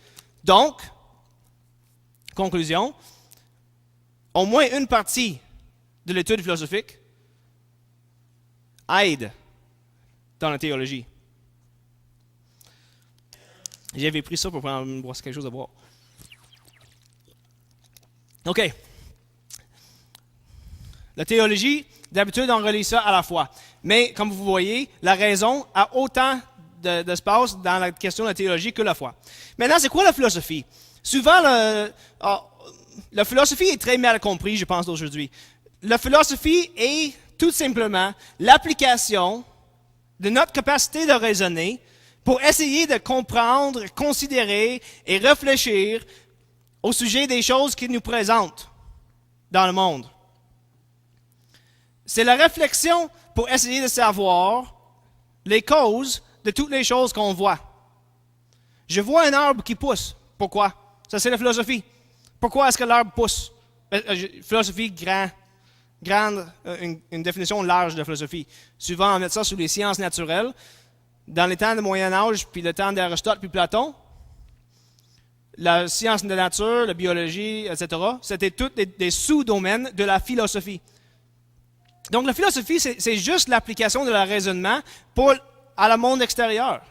Donc, conclusion, au moins une partie de l'étude philosophique aide dans la théologie. J'avais pris ça pour prendre boire quelque chose à boire. OK. La théologie, d'habitude, on relie ça à la foi. Mais, comme vous voyez, la raison a autant d'espace dans la question de la théologie que la foi. Maintenant, c'est quoi la philosophie? Souvent, la philosophie est très mal comprise, je pense, aujourd'hui. La philosophie est tout simplement l'application de notre capacité de raisonner pour essayer de comprendre, considérer et réfléchir au sujet des choses qui nous présentent dans le monde. C'est la réflexion pour essayer de savoir les causes de toutes les choses qu'on voit. Je vois un arbre qui pousse. Pourquoi? Ça, c'est la philosophie. Pourquoi est-ce que l'arbre pousse? Philosophie grande, une définition large de philosophie. Souvent, on met ça sous les sciences naturelles. Dans les temps du Moyen-Âge, puis le temps d'Aristote, puis Platon, la science de la nature, la biologie, etc., c'était tous des sous-domaines de la philosophie. Donc, la philosophie, c'est juste l'application de la raisonnement à le monde extérieur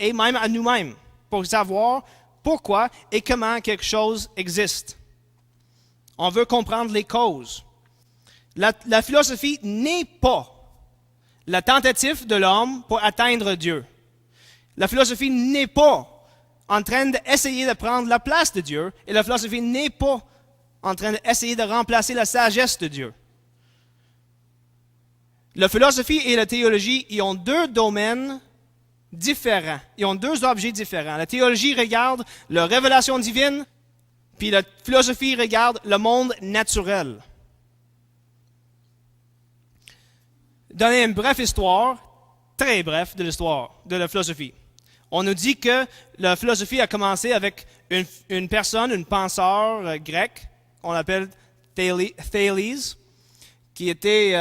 et même à nous-mêmes pour savoir pourquoi et comment quelque chose existe. On veut comprendre les causes. La philosophie n'est pas la tentative de l'homme pour atteindre Dieu. La philosophie n'est pas en train d'essayer de prendre la place de Dieu, et la philosophie n'est pas en train d'essayer de remplacer la sagesse de Dieu. La philosophie et la théologie, ils ont deux domaines différents. Ils ont deux objets différents. La théologie regarde la révélation divine, puis la philosophie regarde le monde naturel. Donner une brève histoire, très bref, de l'histoire de la philosophie. On nous dit que la philosophie a commencé avec une personne, une penseur grecque, on l'appelle Thales, qui était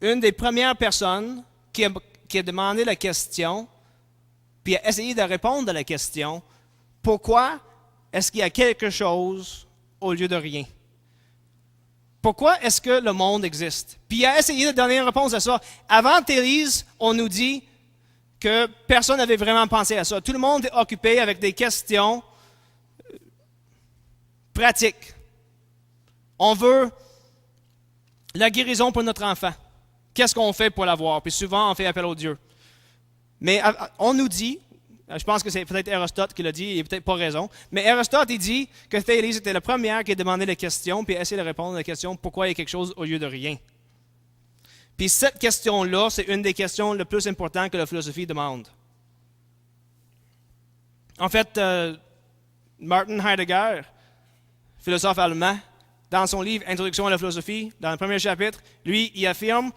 une des premières personnes qui a demandé la question, puis a essayé de répondre à la question, pourquoi est-ce qu'il y a quelque chose au lieu de rien? Pourquoi est-ce que le monde existe? Puis il a essayé de donner une réponse à ça. Avant Thales, on nous dit que personne n'avait vraiment pensé à ça. Tout le monde est occupé avec des questions pratiques. On veut la guérison pour notre enfant. Qu'est-ce qu'on fait pour l'avoir? Puis souvent, on fait appel au Dieu. Mais on nous dit, je pense que c'est peut-être Aristote qui l'a dit, il n'a peut-être pas raison, mais Aristote, il dit que Thales était la première qui a demandé la question, puis a essayé de répondre à la question, pourquoi il y a quelque chose au lieu de rien? Puis cette question-là, c'est une des questions les plus importantes que la philosophie demande. En fait, Martin Heidegger, philosophe allemand, dans son livre Introduction à la philosophie, dans le premier chapitre, lui, il affirme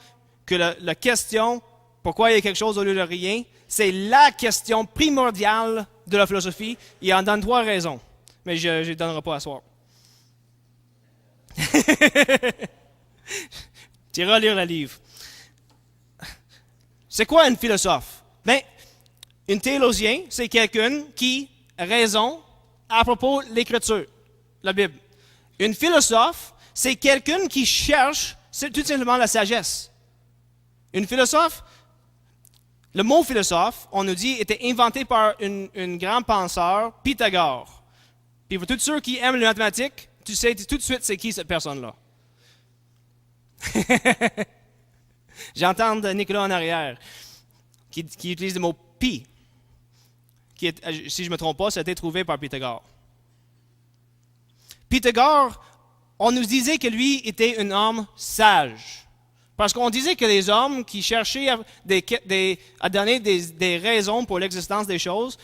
que la question « Pourquoi il y a quelque chose au lieu de rien ?» c'est la question primordiale de la philosophie. Il en donne 3 raisons, mais je ne les donnerai pas à soir. Tu iras lire le livre. C'est quoi un philosophe? Bien, un théologien, c'est quelqu'un qui raisonne à propos de l'Écriture, la Bible. Un philosophe, c'est quelqu'un qui cherche tout simplement la sagesse. Un philosophe, le mot philosophe, on nous dit, était inventé par un grand penseur, Pythagore. Puis pour tous ceux qui aiment les mathématiques, tu sais tout de suite c'est qui cette personne-là. J'entends Nicolas en arrière, qui utilise le mot pi, qui est, si je ne me trompe pas, ça a été trouvé par Pythagore. Pythagore, on nous disait que lui était un homme sage. Parce qu'on disait que les hommes qui cherchaient à donner des raisons pour l'existence des choses,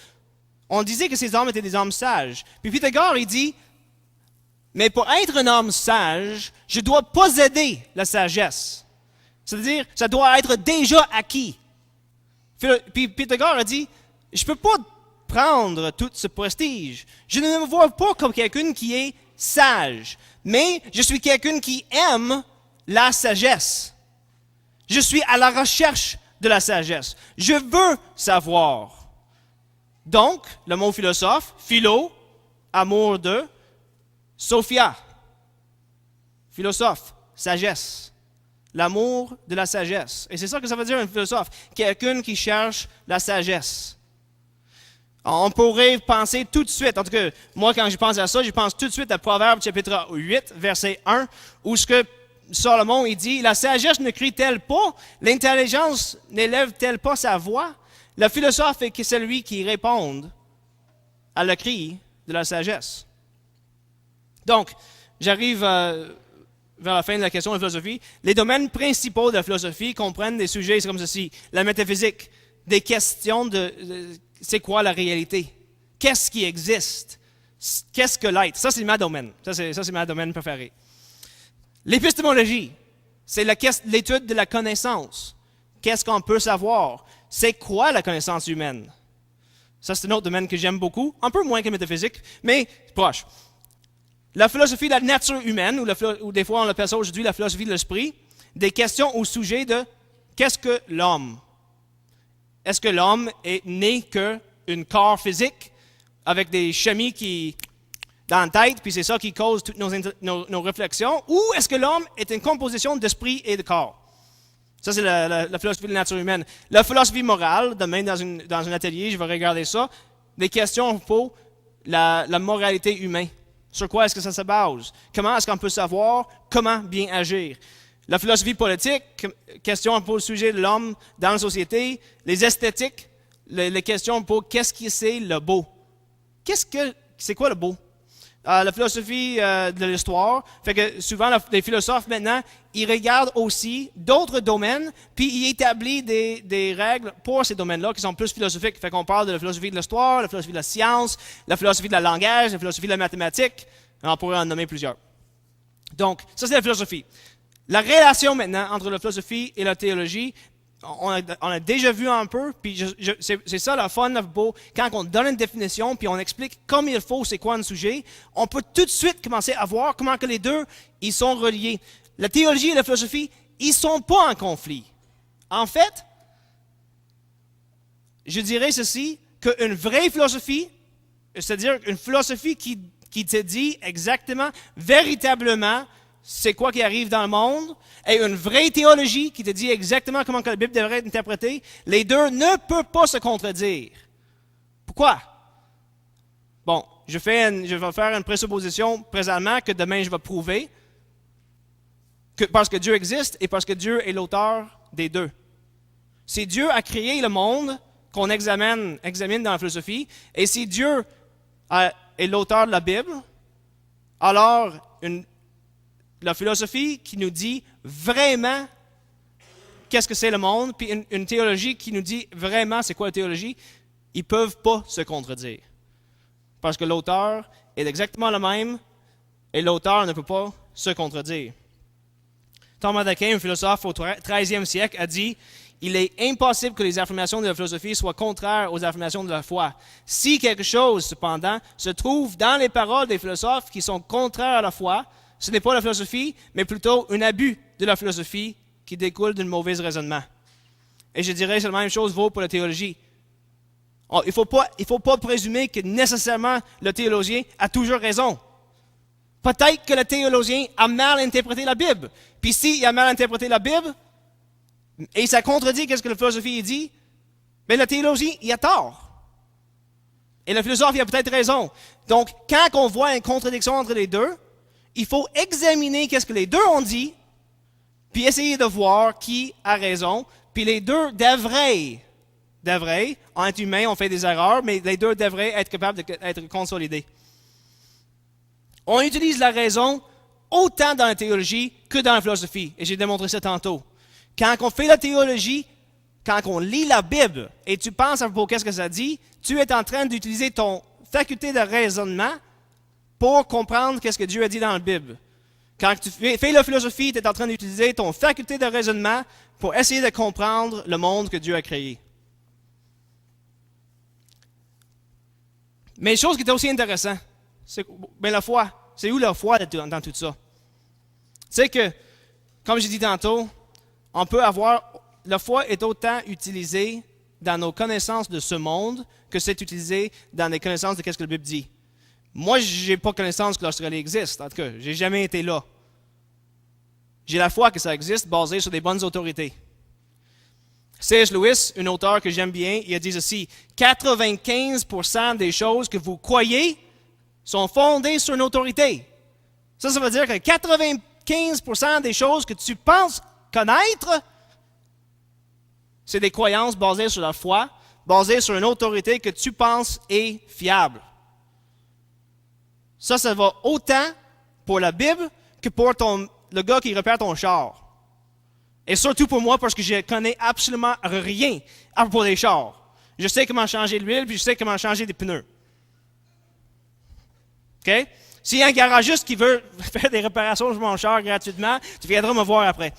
on disait que ces hommes étaient des hommes sages. Puis Pythagore, il dit, mais pour être un homme sage, je dois posséder la sagesse. C'est-à-dire, ça doit être déjà acquis. Puis Pythagore a dit, je ne peux pas prendre tout ce prestige. Je ne me vois pas comme quelqu'un qui est sage, mais je suis quelqu'un qui aime la sagesse. Je suis à la recherche de la sagesse. Je veux savoir. Donc, le mot philosophe, philo, amour de, sophia, philosophe, sagesse. L'amour de la sagesse. Et c'est ça que ça veut dire un philosophe. Quelqu'un qui cherche la sagesse. On pourrait penser tout de suite, en tout cas, moi quand je pense à ça, je pense tout de suite à Proverbe chapitre 8, verset 1, où ce que Salomon il dit, la sagesse ne crie-t-elle pas, l'intelligence n'élève-t-elle pas sa voix? Le philosophe est celui qui répond à le cri de la sagesse. Donc, j'arrive vers la fin de la question de la philosophie. Les domaines principaux de la philosophie comprennent des sujets comme ceci. La métaphysique, des questions de c'est quoi la réalité? Qu'est-ce qui existe? Qu'est-ce que l'être? Ça, c'est ma domaine. Ça, c'est ma domaine préféré. L'épistémologie, c'est l'étude de la connaissance. Qu'est-ce qu'on peut savoir? C'est quoi la connaissance humaine? Ça, c'est un autre domaine que j'aime beaucoup, un peu moins que la métaphysique, mais proche. La philosophie de la nature humaine, ou des fois on l'appelle ça aujourd'hui la philosophie de l'esprit, des questions au sujet de qu'est-ce que l'homme? Est-ce que l'homme est né qu'un corps physique avec des chemies qui dans la tête, puis c'est ça qui cause toutes nos réflexions, ou est-ce que l'homme est une composition d'esprit et de corps? Ça, c'est la philosophie de la nature humaine. La philosophie morale, demain dans un atelier, je vais regarder ça, des questions pour la moralité humaine. Sur quoi est-ce que ça se base? Comment est-ce qu'on peut savoir comment bien agir? La philosophie politique, question pour le sujet de l'homme dans la société. Les esthétiques, les questions pour qu'est-ce qui c'est le beau. C'est quoi le beau? La philosophie de l'histoire, fait que souvent les philosophes maintenant, ils regardent aussi d'autres domaines, puis ils établissent des règles pour ces domaines-là qui sont plus philosophiques. Fait qu'on parle de la philosophie de l'histoire, la philosophie de la science, la philosophie de la langage, la philosophie de la mathématique. On pourrait en nommer plusieurs. Donc, ça c'est la philosophie. La relation maintenant entre la philosophie et la théologie, on a déjà vu un peu, puis c'est ça le fun, quand on donne une définition, puis on explique comme il faut c'est quoi un sujet, on peut tout de suite commencer à voir comment que les deux, ils sont reliés. La théologie et la philosophie, ils sont pas en conflit. En fait, je dirais ceci, qu'une vraie philosophie, c'est-à-dire une philosophie qui te dit exactement, véritablement, c'est quoi qui arrive dans le monde, et une vraie théologie qui te dit exactement comment que la Bible devrait être interprétée, les deux ne peuvent pas se contredire. Pourquoi? Bon, je vais faire une présupposition présentement que demain je vais prouver, parce que Dieu existe et parce que Dieu est l'auteur des deux. Si Dieu a créé le monde qu'on examine dans la philosophie, et si Dieu est l'auteur de la Bible, alors la philosophie qui nous dit vraiment qu'est-ce que c'est le monde, puis une théologie qui nous dit vraiment c'est quoi la théologie, ils ne peuvent pas se contredire. Parce que l'auteur est exactement le même et l'auteur ne peut pas se contredire. Thomas d'Aquin, un philosophe au XIIIe siècle, a dit « Il est impossible que les affirmations de la philosophie soient contraires aux affirmations de la foi. Si quelque chose, cependant, se trouve dans les paroles des philosophes qui sont contraires à la foi, ce n'est pas la philosophie, mais plutôt un abus de la philosophie qui découle d'un mauvais raisonnement. » Et je dirais que la même chose vaut pour la théologie. Il ne faut pas présumer que nécessairement le théologien a toujours raison. Peut-être que le théologien a mal interprété la Bible. Puis s'il a mal interprété la Bible, et ça contredit ce que la philosophie dit, bien le théologien, il a tort. Et le philosophe, il a peut-être raison. Donc, quand on voit une contradiction entre les deux, il faut examiner ce que les deux ont dit, puis essayer de voir qui a raison. Puis les deux devraient, en être humain, on fait des erreurs, mais les deux devraient être capables d'être consolidés. On utilise la raison autant dans la théologie que dans la philosophie, et j'ai démontré ça tantôt. Quand on fait la théologie, quand on lit la Bible, et tu penses à propos qu'est-ce que ça dit, tu es en train d'utiliser ton faculté de raisonnement pour comprendre qu'est-ce que Dieu a dit dans la Bible. Quand tu fais la philosophie, tu es en train d'utiliser ton faculté de raisonnement pour essayer de comprendre le monde que Dieu a créé. Mais une chose qui est aussi intéressante, c'est la foi. C'est où la foi dans tout ça? C'est que, comme j'ai dit tantôt, on peut avoir, la foi est autant utilisée dans nos connaissances de ce monde que c'est utilisé dans les connaissances de ce que la Bible dit. Moi, je n'ai pas connaissance que l'Australie existe. En tout cas, je n'ai jamais été là. J'ai la foi que ça existe, basée sur des bonnes autorités. C.S. Lewis, un auteur que j'aime bien, il a dit ceci, 95% des choses que vous croyez sont fondées sur une autorité. Ça veut dire que 95% des choses que tu penses connaître, c'est des croyances basées sur la foi, basées sur une autorité que tu penses est fiable. Ça va autant pour la Bible que pour le gars qui repère ton char. Et surtout pour moi, parce que je ne connais absolument rien à propos des chars. Je sais comment changer l'huile, puis je sais comment changer des pneus. OK? S'il y a un garagiste qui veut faire des réparations sur mon char gratuitement, tu viendras me voir après.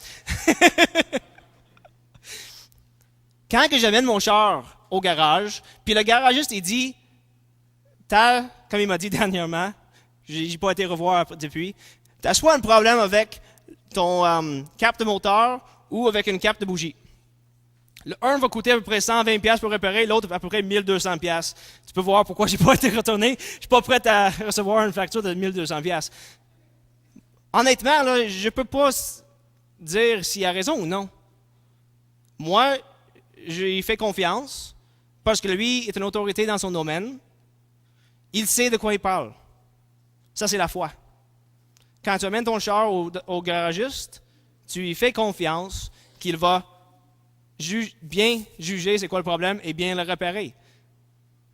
Quand que j'amène mon char au garage, puis le garagiste, il dit, comme il m'a dit dernièrement, j'ai pas été revoir depuis, tu as soit un problème avec ton cap de moteur ou avec une cape de bougie. Le un va coûter à peu près 120$ pour réparer, l'autre à peu près 1200$. Tu peux voir pourquoi j'ai pas été retourné. Je suis pas prêt à recevoir une facture de 1200$. Honnêtement, là, je peux pas dire s'il a raison ou non. Moi, j'ai fait confiance parce que lui est une autorité dans son domaine. Il sait de quoi il parle. Ça, c'est la foi. Quand tu amènes ton char au garagiste, tu lui fais confiance qu'il va bien juger c'est quoi le problème et bien le réparer.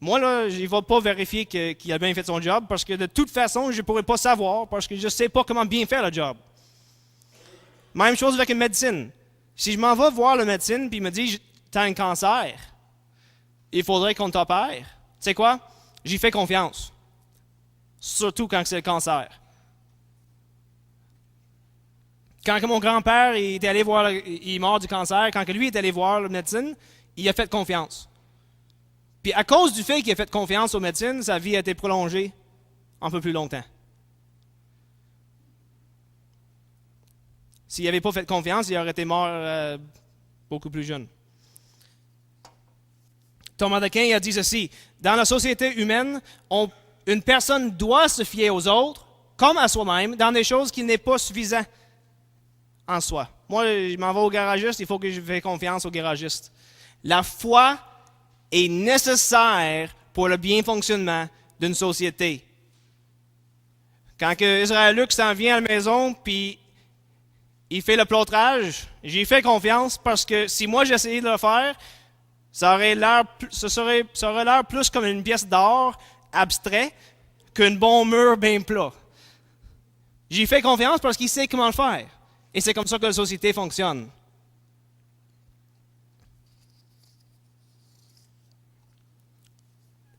Moi, là, je ne vais pas vérifier qu'il a bien fait son job parce que de toute façon, je ne pourrais pas savoir parce que je ne sais pas comment bien faire le job. Même chose avec une médecine. Si je m'en vais voir le médecin et il me dit « tu as un cancer, il faudrait qu'on t'opère », tu sais quoi? J'y fais confiance. Surtout quand c'est le cancer. Quand mon grand-père est allé voir, il est mort du cancer, quand lui est allé voir le médecin, il a fait confiance. Puis à cause du fait qu'il a fait confiance aux médecines, sa vie a été prolongée un peu plus longtemps. S'il n'avait pas fait confiance, il aurait été mort beaucoup plus jeune. Thomas d'Aquin a dit ceci, dans la société humaine, une personne doit se fier aux autres, comme à soi-même, dans des choses qui n'est pas suffisant en soi. Moi, je m'en vais au garagiste, il faut que je fasse confiance au garagiste. La foi est nécessaire pour le bien fonctionnement d'une société. Quand Israël Luc s'en vient à la maison, puis il fait le plâtrage, j'y fais confiance parce que si moi j'essayais de le faire, ça aurait l'air plus comme une pièce d'or abstrait qu'un bon mur bien plat. J'y fais confiance parce qu'il sait comment le faire. Et c'est comme ça que la société fonctionne.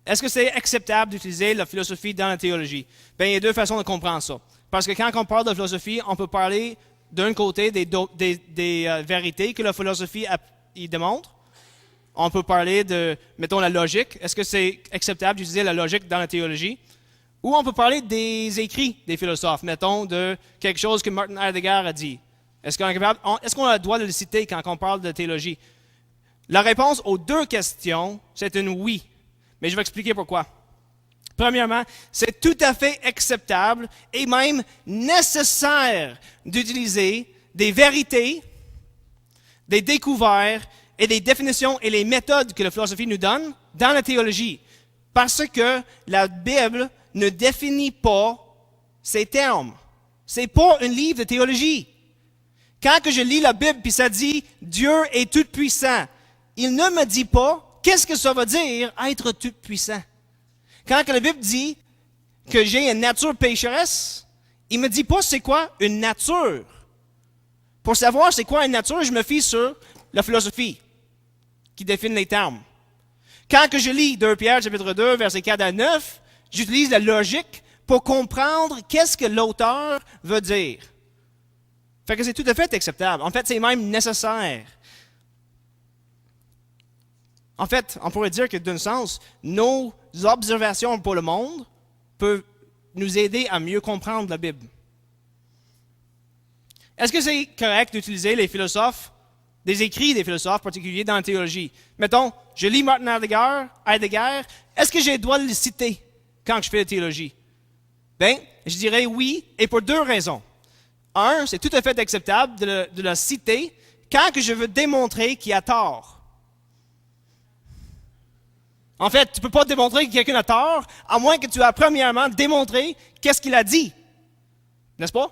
Est-ce que c'est acceptable d'utiliser la philosophie dans la théologie? Bien, il y a deux façons de comprendre ça. Parce que quand on parle de philosophie, on peut parler d'un côté des vérités que la philosophie y démontre. On peut parler de, mettons, la logique. Est-ce que c'est acceptable d'utiliser la logique dans la théologie? Ou on peut parler des écrits des philosophes, mettons, de quelque chose que Martin Heidegger a dit. Est-ce qu'on a le droit de le citer quand on parle de théologie? La réponse aux deux questions, c'est une oui. Mais je vais expliquer pourquoi. Premièrement, c'est tout à fait acceptable et même nécessaire d'utiliser des vérités, des découvertes et des définitions et les méthodes que la philosophie nous donne dans la théologie. Parce que la Bible ne définit pas ces termes. C'est pas un livre de théologie. Quand que je lis la Bible puis ça dit Dieu est tout puissant, il ne me dit pas qu'est-ce que ça veut dire être tout puissant. Quand que la Bible dit que j'ai une nature pécheresse, il me dit pas c'est quoi une nature. Pour savoir c'est quoi une nature, je me fie sur la philosophie qui définit les termes. Quand que je lis 2 Pierre chapitre 2 verset 4 à 9, j'utilise la logique pour comprendre qu'est-ce que l'auteur veut dire. Fait que c'est tout à fait acceptable. En fait, c'est même nécessaire. En fait, on pourrait dire que d'un sens, nos observations pour le monde peuvent nous aider à mieux comprendre la Bible. Est-ce que c'est correct d'utiliser les philosophes, des écrits des philosophes particuliers dans la théologie? Mettons, je lis Martin Heidegger, est-ce que j'ai le droit de le citer quand je fais la théologie? Bien, je dirais oui, et pour deux raisons. Un, c'est tout à fait acceptable de le citer quand que je veux démontrer qu'il a tort. En fait, tu ne peux pas démontrer que quelqu'un a tort, à moins que tu aies premièrement démontré qu'est-ce qu'il a dit. N'est-ce pas?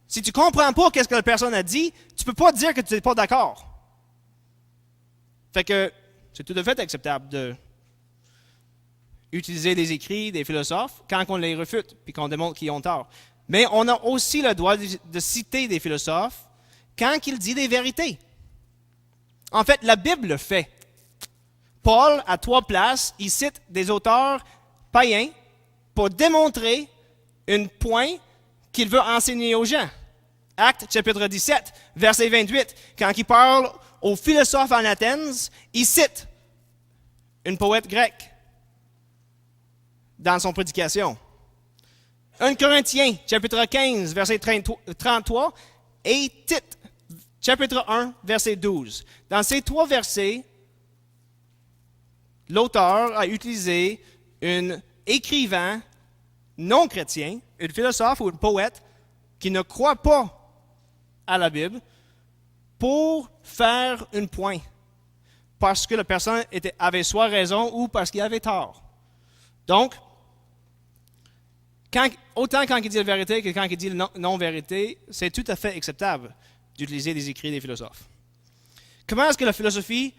Si tu ne comprends pas qu'est-ce que la personne a dit, tu ne peux pas dire que tu n'es pas d'accord. Fait que c'est tout à fait acceptable d'utiliser des écrits des philosophes quand on les refute puis qu'on démontre qu'ils ont tort. Mais on a aussi le droit de citer des philosophes quand ils disent des vérités. En fait, la Bible le fait. Paul, à 3 places, il cite des auteurs païens pour démontrer un point qu'il veut enseigner aux gens. Actes chapitre 17, verset 28, quand il parle aux philosophes en Athènes, il cite une poète grecque dans son prédication. 1 Corinthiens, chapitre 15, verset 33, et Tite, chapitre 1, verset 12. Dans ces 3 versets, l'auteur a utilisé un écrivain non chrétien, un philosophe ou un poète qui ne croit pas à la Bible pour faire un point. Parce que la personne avait soit raison ou parce qu'il avait tort. Donc, autant quand il dit la vérité que quand il dit la non-vérité, c'est tout à fait acceptable. d'utiliser des écrits des philosophes. Comment est-ce que la philosophie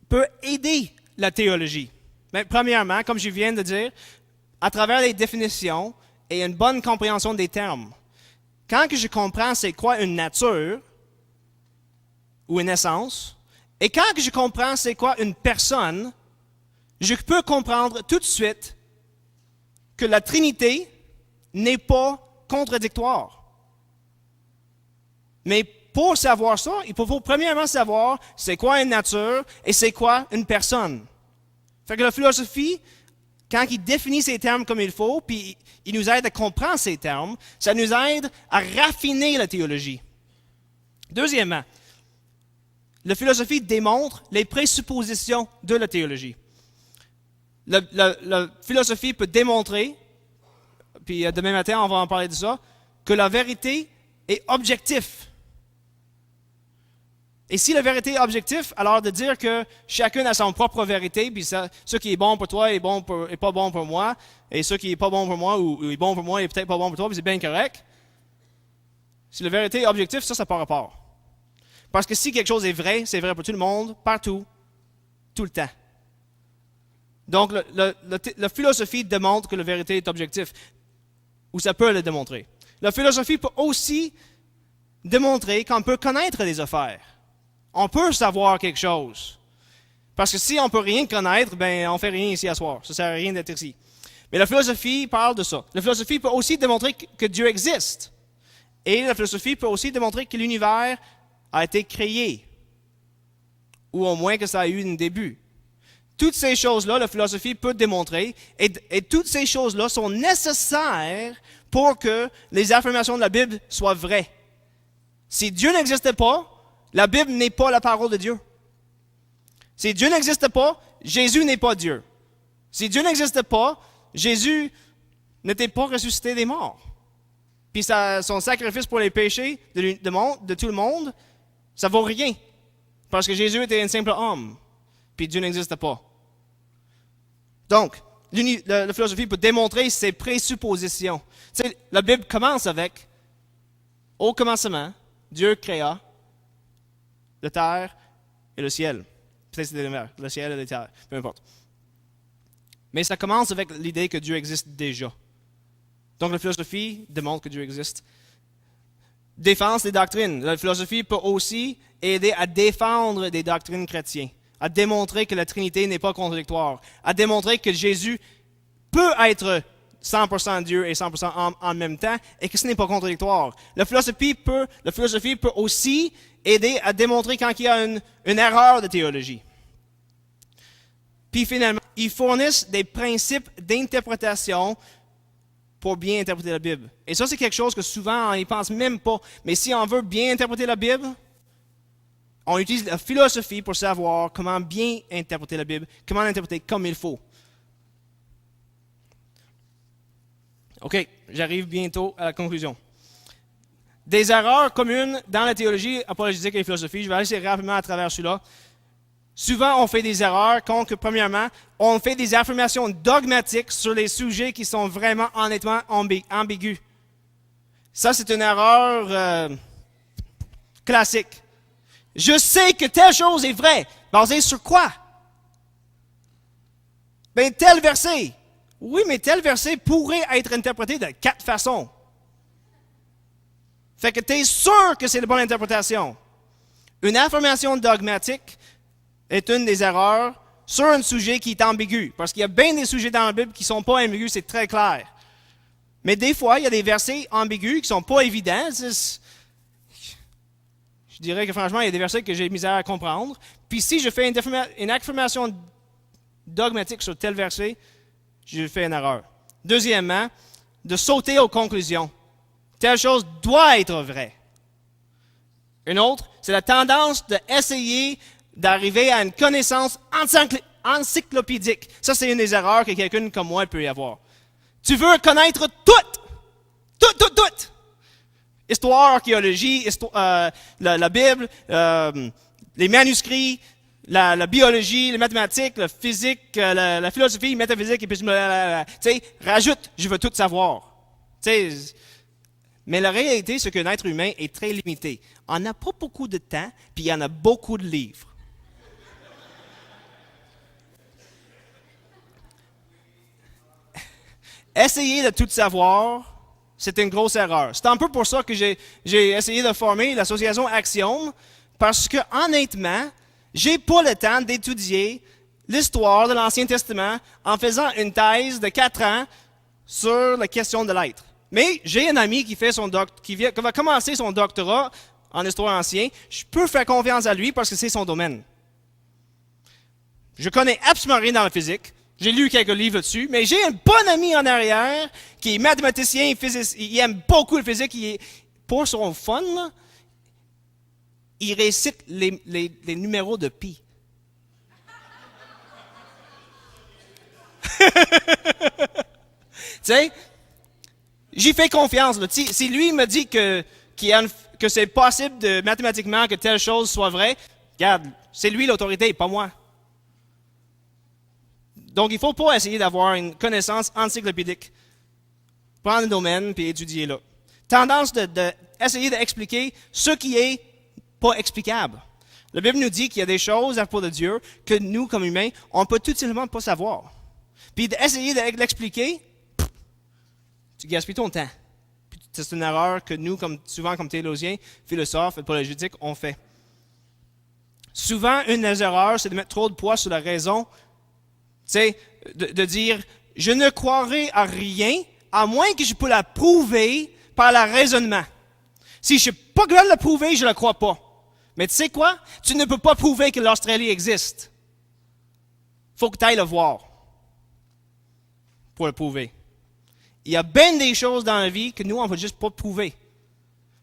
peut aider la théologie? Bien, premièrement, comme je viens de dire, à travers les définitions et une bonne compréhension des termes. Quand que je comprends c'est quoi une nature ou une essence, et quand que je comprends c'est quoi une personne, je peux comprendre tout de suite que la Trinité n'est pas contradictoire. Mais pour savoir ça, il faut premièrement savoir c'est quoi une nature et c'est quoi une personne. Fait que la philosophie, quand il définit ces termes comme il faut, puis il nous aide à comprendre ces termes, ça nous aide à raffiner la théologie. Deuxièmement, la philosophie démontre les présuppositions de la théologie. La philosophie peut démontrer, puis demain matin on va en parler de ça, que la vérité est objective. Et si la vérité est objective, alors de dire que chacun a son propre vérité, puis ça, ce qui est bon pour toi est pas bon pour moi, et ce qui est pas bon pour moi ou est bon pour moi est peut-être pas bon pour toi, puis c'est bien correct. Si la vérité est objective, ça n'a pas rapport. Parce que si quelque chose est vrai, c'est vrai pour tout le monde, partout, tout le temps. Donc, la philosophie démontre que la vérité est objective, ou ça peut le démontrer. La philosophie peut aussi démontrer qu'on peut connaître des affaires. On peut savoir quelque chose. Parce que si on ne peut rien connaître, ben on ne fait rien ici à soir. Ça ne sert à rien d'être ici. Mais la philosophie parle de ça. La philosophie peut aussi démontrer que Dieu existe. Et la philosophie peut aussi démontrer que l'univers a été créé. Ou au moins que ça a eu un début. Toutes ces choses-là, la philosophie peut démontrer. Et toutes ces choses-là sont nécessaires pour que les affirmations de la Bible soient vraies. Si Dieu n'existait pas, la Bible n'est pas la parole de Dieu. Si Dieu n'existe pas, Jésus n'est pas Dieu. Si Dieu n'existe pas, Jésus n'était pas ressuscité des morts. Puis son sacrifice pour les péchés de tout le monde, ça vaut rien. Parce que Jésus était un simple homme. Puis Dieu n'existe pas. Donc, la philosophie peut démontrer ses présuppositions. Tu sais, la Bible commence avec « Au commencement, Dieu créa la terre et le ciel. » Peut-être c'était le ciel et la terre, peu importe. Mais ça commence avec l'idée que Dieu existe déjà. Donc la philosophie démontre que Dieu existe. Défense des doctrines. La philosophie peut aussi aider à défendre des doctrines chrétiennes, à démontrer que la Trinité n'est pas contradictoire, à démontrer que Jésus peut être 100% Dieu et 100% homme en même temps, et que ce n'est pas contradictoire. La philosophie peut aussi aider à démontrer quand il y a une erreur de théologie. Puis finalement, ils fournissent des principes d'interprétation pour bien interpréter la Bible. Et ça, c'est quelque chose que souvent, on n'y pense même pas. Mais si on veut bien interpréter la Bible, on utilise la philosophie pour savoir comment bien interpréter la Bible, comment l'interpréter comme il faut. OK, j'arrive bientôt à la conclusion. Des erreurs communes dans la théologie apologétique et la philosophie, je vais aller rapidement à travers celui-là. Souvent, on fait des erreurs quand, premièrement, on fait des affirmations dogmatiques sur les sujets qui sont vraiment honnêtement ambigus. Ça, c'est une erreur classique. Je sais que telle chose est vraie. Basée sur quoi? Ben, tel verset. Oui, mais tel verset pourrait être interprété de 4 façons. Fait que tu es sûr que c'est la bonne interprétation. Une affirmation dogmatique est une des erreurs sur un sujet qui est ambigu. Parce qu'il y a bien des sujets dans la Bible qui ne sont pas ambigus, c'est très clair. Mais des fois, il y a des versets ambigus qui ne sont pas évidents. Je dirais que franchement, il y a des versets que j'ai misère à comprendre. Puis si je fais une affirmation dogmatique sur tel verset, je fais une erreur. Deuxièmement, de sauter aux conclusions. Telle chose doit être vraie. Une autre, c'est la tendance d'essayer d'arriver à une connaissance encyclopédique. Ça, c'est une des erreurs que quelqu'un comme moi peut y avoir. Tu veux connaître tout. Histoire, archéologie, la Bible, les manuscrits, la biologie, les mathématiques, la physique, la philosophie, la métaphysique, et puis tu sais, rajoute, je veux tout savoir. Tu sais, Mais la réalité, c'est qu'un être humain est très limité. On n'a pas beaucoup de temps, puis il y en a beaucoup de livres. Essayer de tout savoir, c'est une grosse erreur. C'est un peu pour ça que j'ai essayé de former l'association Axiom, parce que honnêtement, j'ai pas le temps d'étudier l'histoire de l'Ancien Testament en faisant une thèse de 4 ans sur la question de l'être. Mais j'ai un ami qui va commencer son doctorat en histoire ancienne. Je peux faire confiance à lui parce que c'est son domaine. Je connais absolument rien dans la physique. J'ai lu quelques livres dessus, mais j'ai un bon ami en arrière qui est mathématicien, physicien, il aime beaucoup la physique. Pour son fun, là, il récite les numéros de pi. Tu sais, j'y fais confiance. Là. Si lui me dit que c'est possible mathématiquement que telle chose soit vraie, regarde, c'est lui l'autorité, pas moi. Donc, il ne faut pas essayer d'avoir une connaissance encyclopédique. Prendre un domaine et étudier là. Tendance d'essayer d'expliquer ce qui est pas explicable. La Bible nous dit qu'il y a des choses à propos de Dieu que nous, comme humains, on ne peut tout simplement pas savoir. Puis d'essayer de l'expliquer, tu gaspilles ton temps. Puis c'est une erreur que nous, souvent comme théologiens, philosophes, apologétiques, on fait. Souvent, une des erreurs, c'est de mettre trop de poids sur la raison. Tu sais, de dire, je ne croirai à rien, à moins que je puisse la prouver par le raisonnement. Si je ne suis pas capable de la prouver, je ne la crois pas. Mais tu sais quoi? Tu ne peux pas prouver que l'Australie existe. Il faut que tu ailles le voir pour le prouver. Il y a bien des choses dans la vie que nous, on ne va juste pas prouver.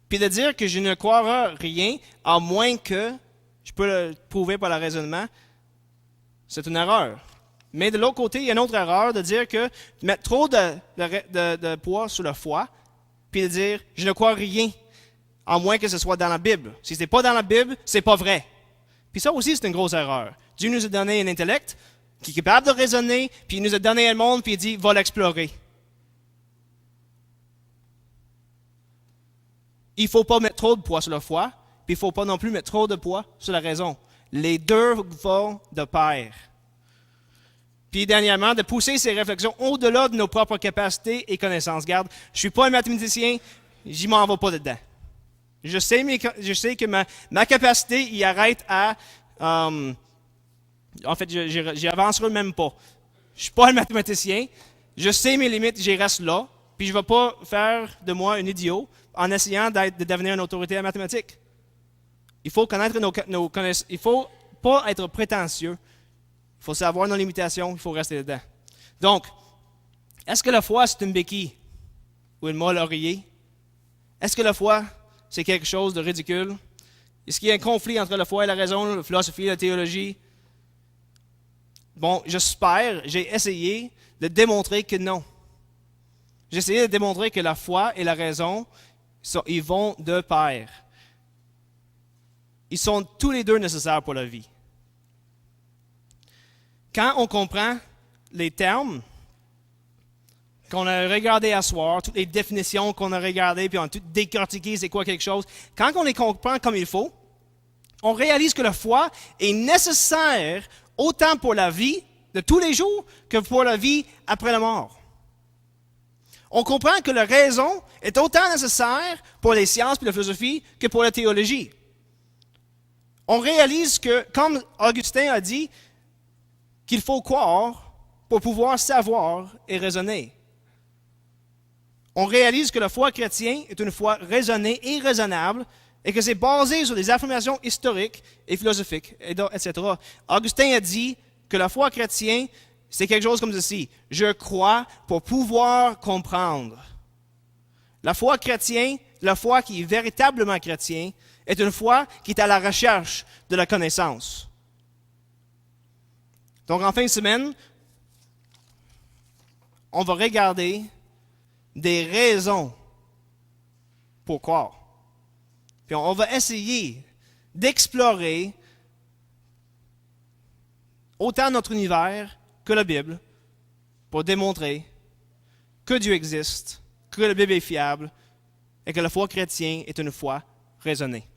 Puis de dire que je ne croirai rien, à moins que je peux le prouver par le raisonnement, c'est une erreur. Mais de l'autre côté, il y a une autre erreur de dire que de mettre trop de poids sur la foi, puis de dire je ne crois rien, à moins que ce soit dans la Bible. Si ce n'est pas dans la Bible, c'est pas vrai. Puis ça aussi, c'est une grosse erreur. Dieu nous a donné un intellect qui est capable de raisonner, puis il nous a donné un monde, puis il dit va l'explorer. Il ne faut pas mettre trop de poids sur la foi, puis il ne faut pas non plus mettre trop de poids sur la raison. Les deux vont de pair. Puis dernièrement, de pousser ces réflexions au-delà de nos propres capacités et connaissances. Regarde, je ne suis pas un mathématicien, j'y m'en vais pas dedans. Je sais que ma capacité y arrête à... en fait, j'y avancerai même pas. Je ne suis pas un mathématicien, je sais mes limites, j'y reste là, puis je ne vais pas faire de moi un idiot en essayant de devenir une autorité en mathématiques. Il faut connaître nos connaissances. Il ne faut pas être prétentieux. Il faut savoir nos limitations, il faut rester dedans. Donc, est-ce que la foi, c'est une béquille ou une molle oreiller? Est-ce que la foi, c'est quelque chose de ridicule? Est-ce qu'il y a un conflit entre la foi et la raison, la philosophie et la théologie? Bon, j'espère, j'ai essayé de démontrer que non. J'ai essayé de démontrer que la foi et la raison, ils vont de pair. Ils sont tous les deux nécessaires pour la vie. Quand on comprend les termes qu'on a regardés à soir, toutes les définitions qu'on a regardées, puis on a tout décortiqué, c'est quoi quelque chose, quand on les comprend comme il faut, on réalise que la foi est nécessaire autant pour la vie de tous les jours que pour la vie après la mort. On comprend que la raison est autant nécessaire pour les sciences et la philosophie que pour la théologie. On réalise que, comme Augustin a dit, qu'il faut croire pour pouvoir savoir et raisonner. On réalise que la foi chrétienne est une foi raisonnée et raisonnable et que c'est basé sur des affirmations historiques et philosophiques, etc. Augustin a dit que la foi chrétienne, c'est quelque chose comme ceci. Je crois pour pouvoir comprendre. La foi chrétienne, la foi qui est véritablement chrétienne, est une foi qui est à la recherche de la connaissance. Donc, en fin de semaine, on va regarder des raisons pour croire. Puis on va essayer d'explorer autant notre univers que la Bible pour démontrer que Dieu existe, que la Bible est fiable, et que la foi chrétienne est une foi raisonnée.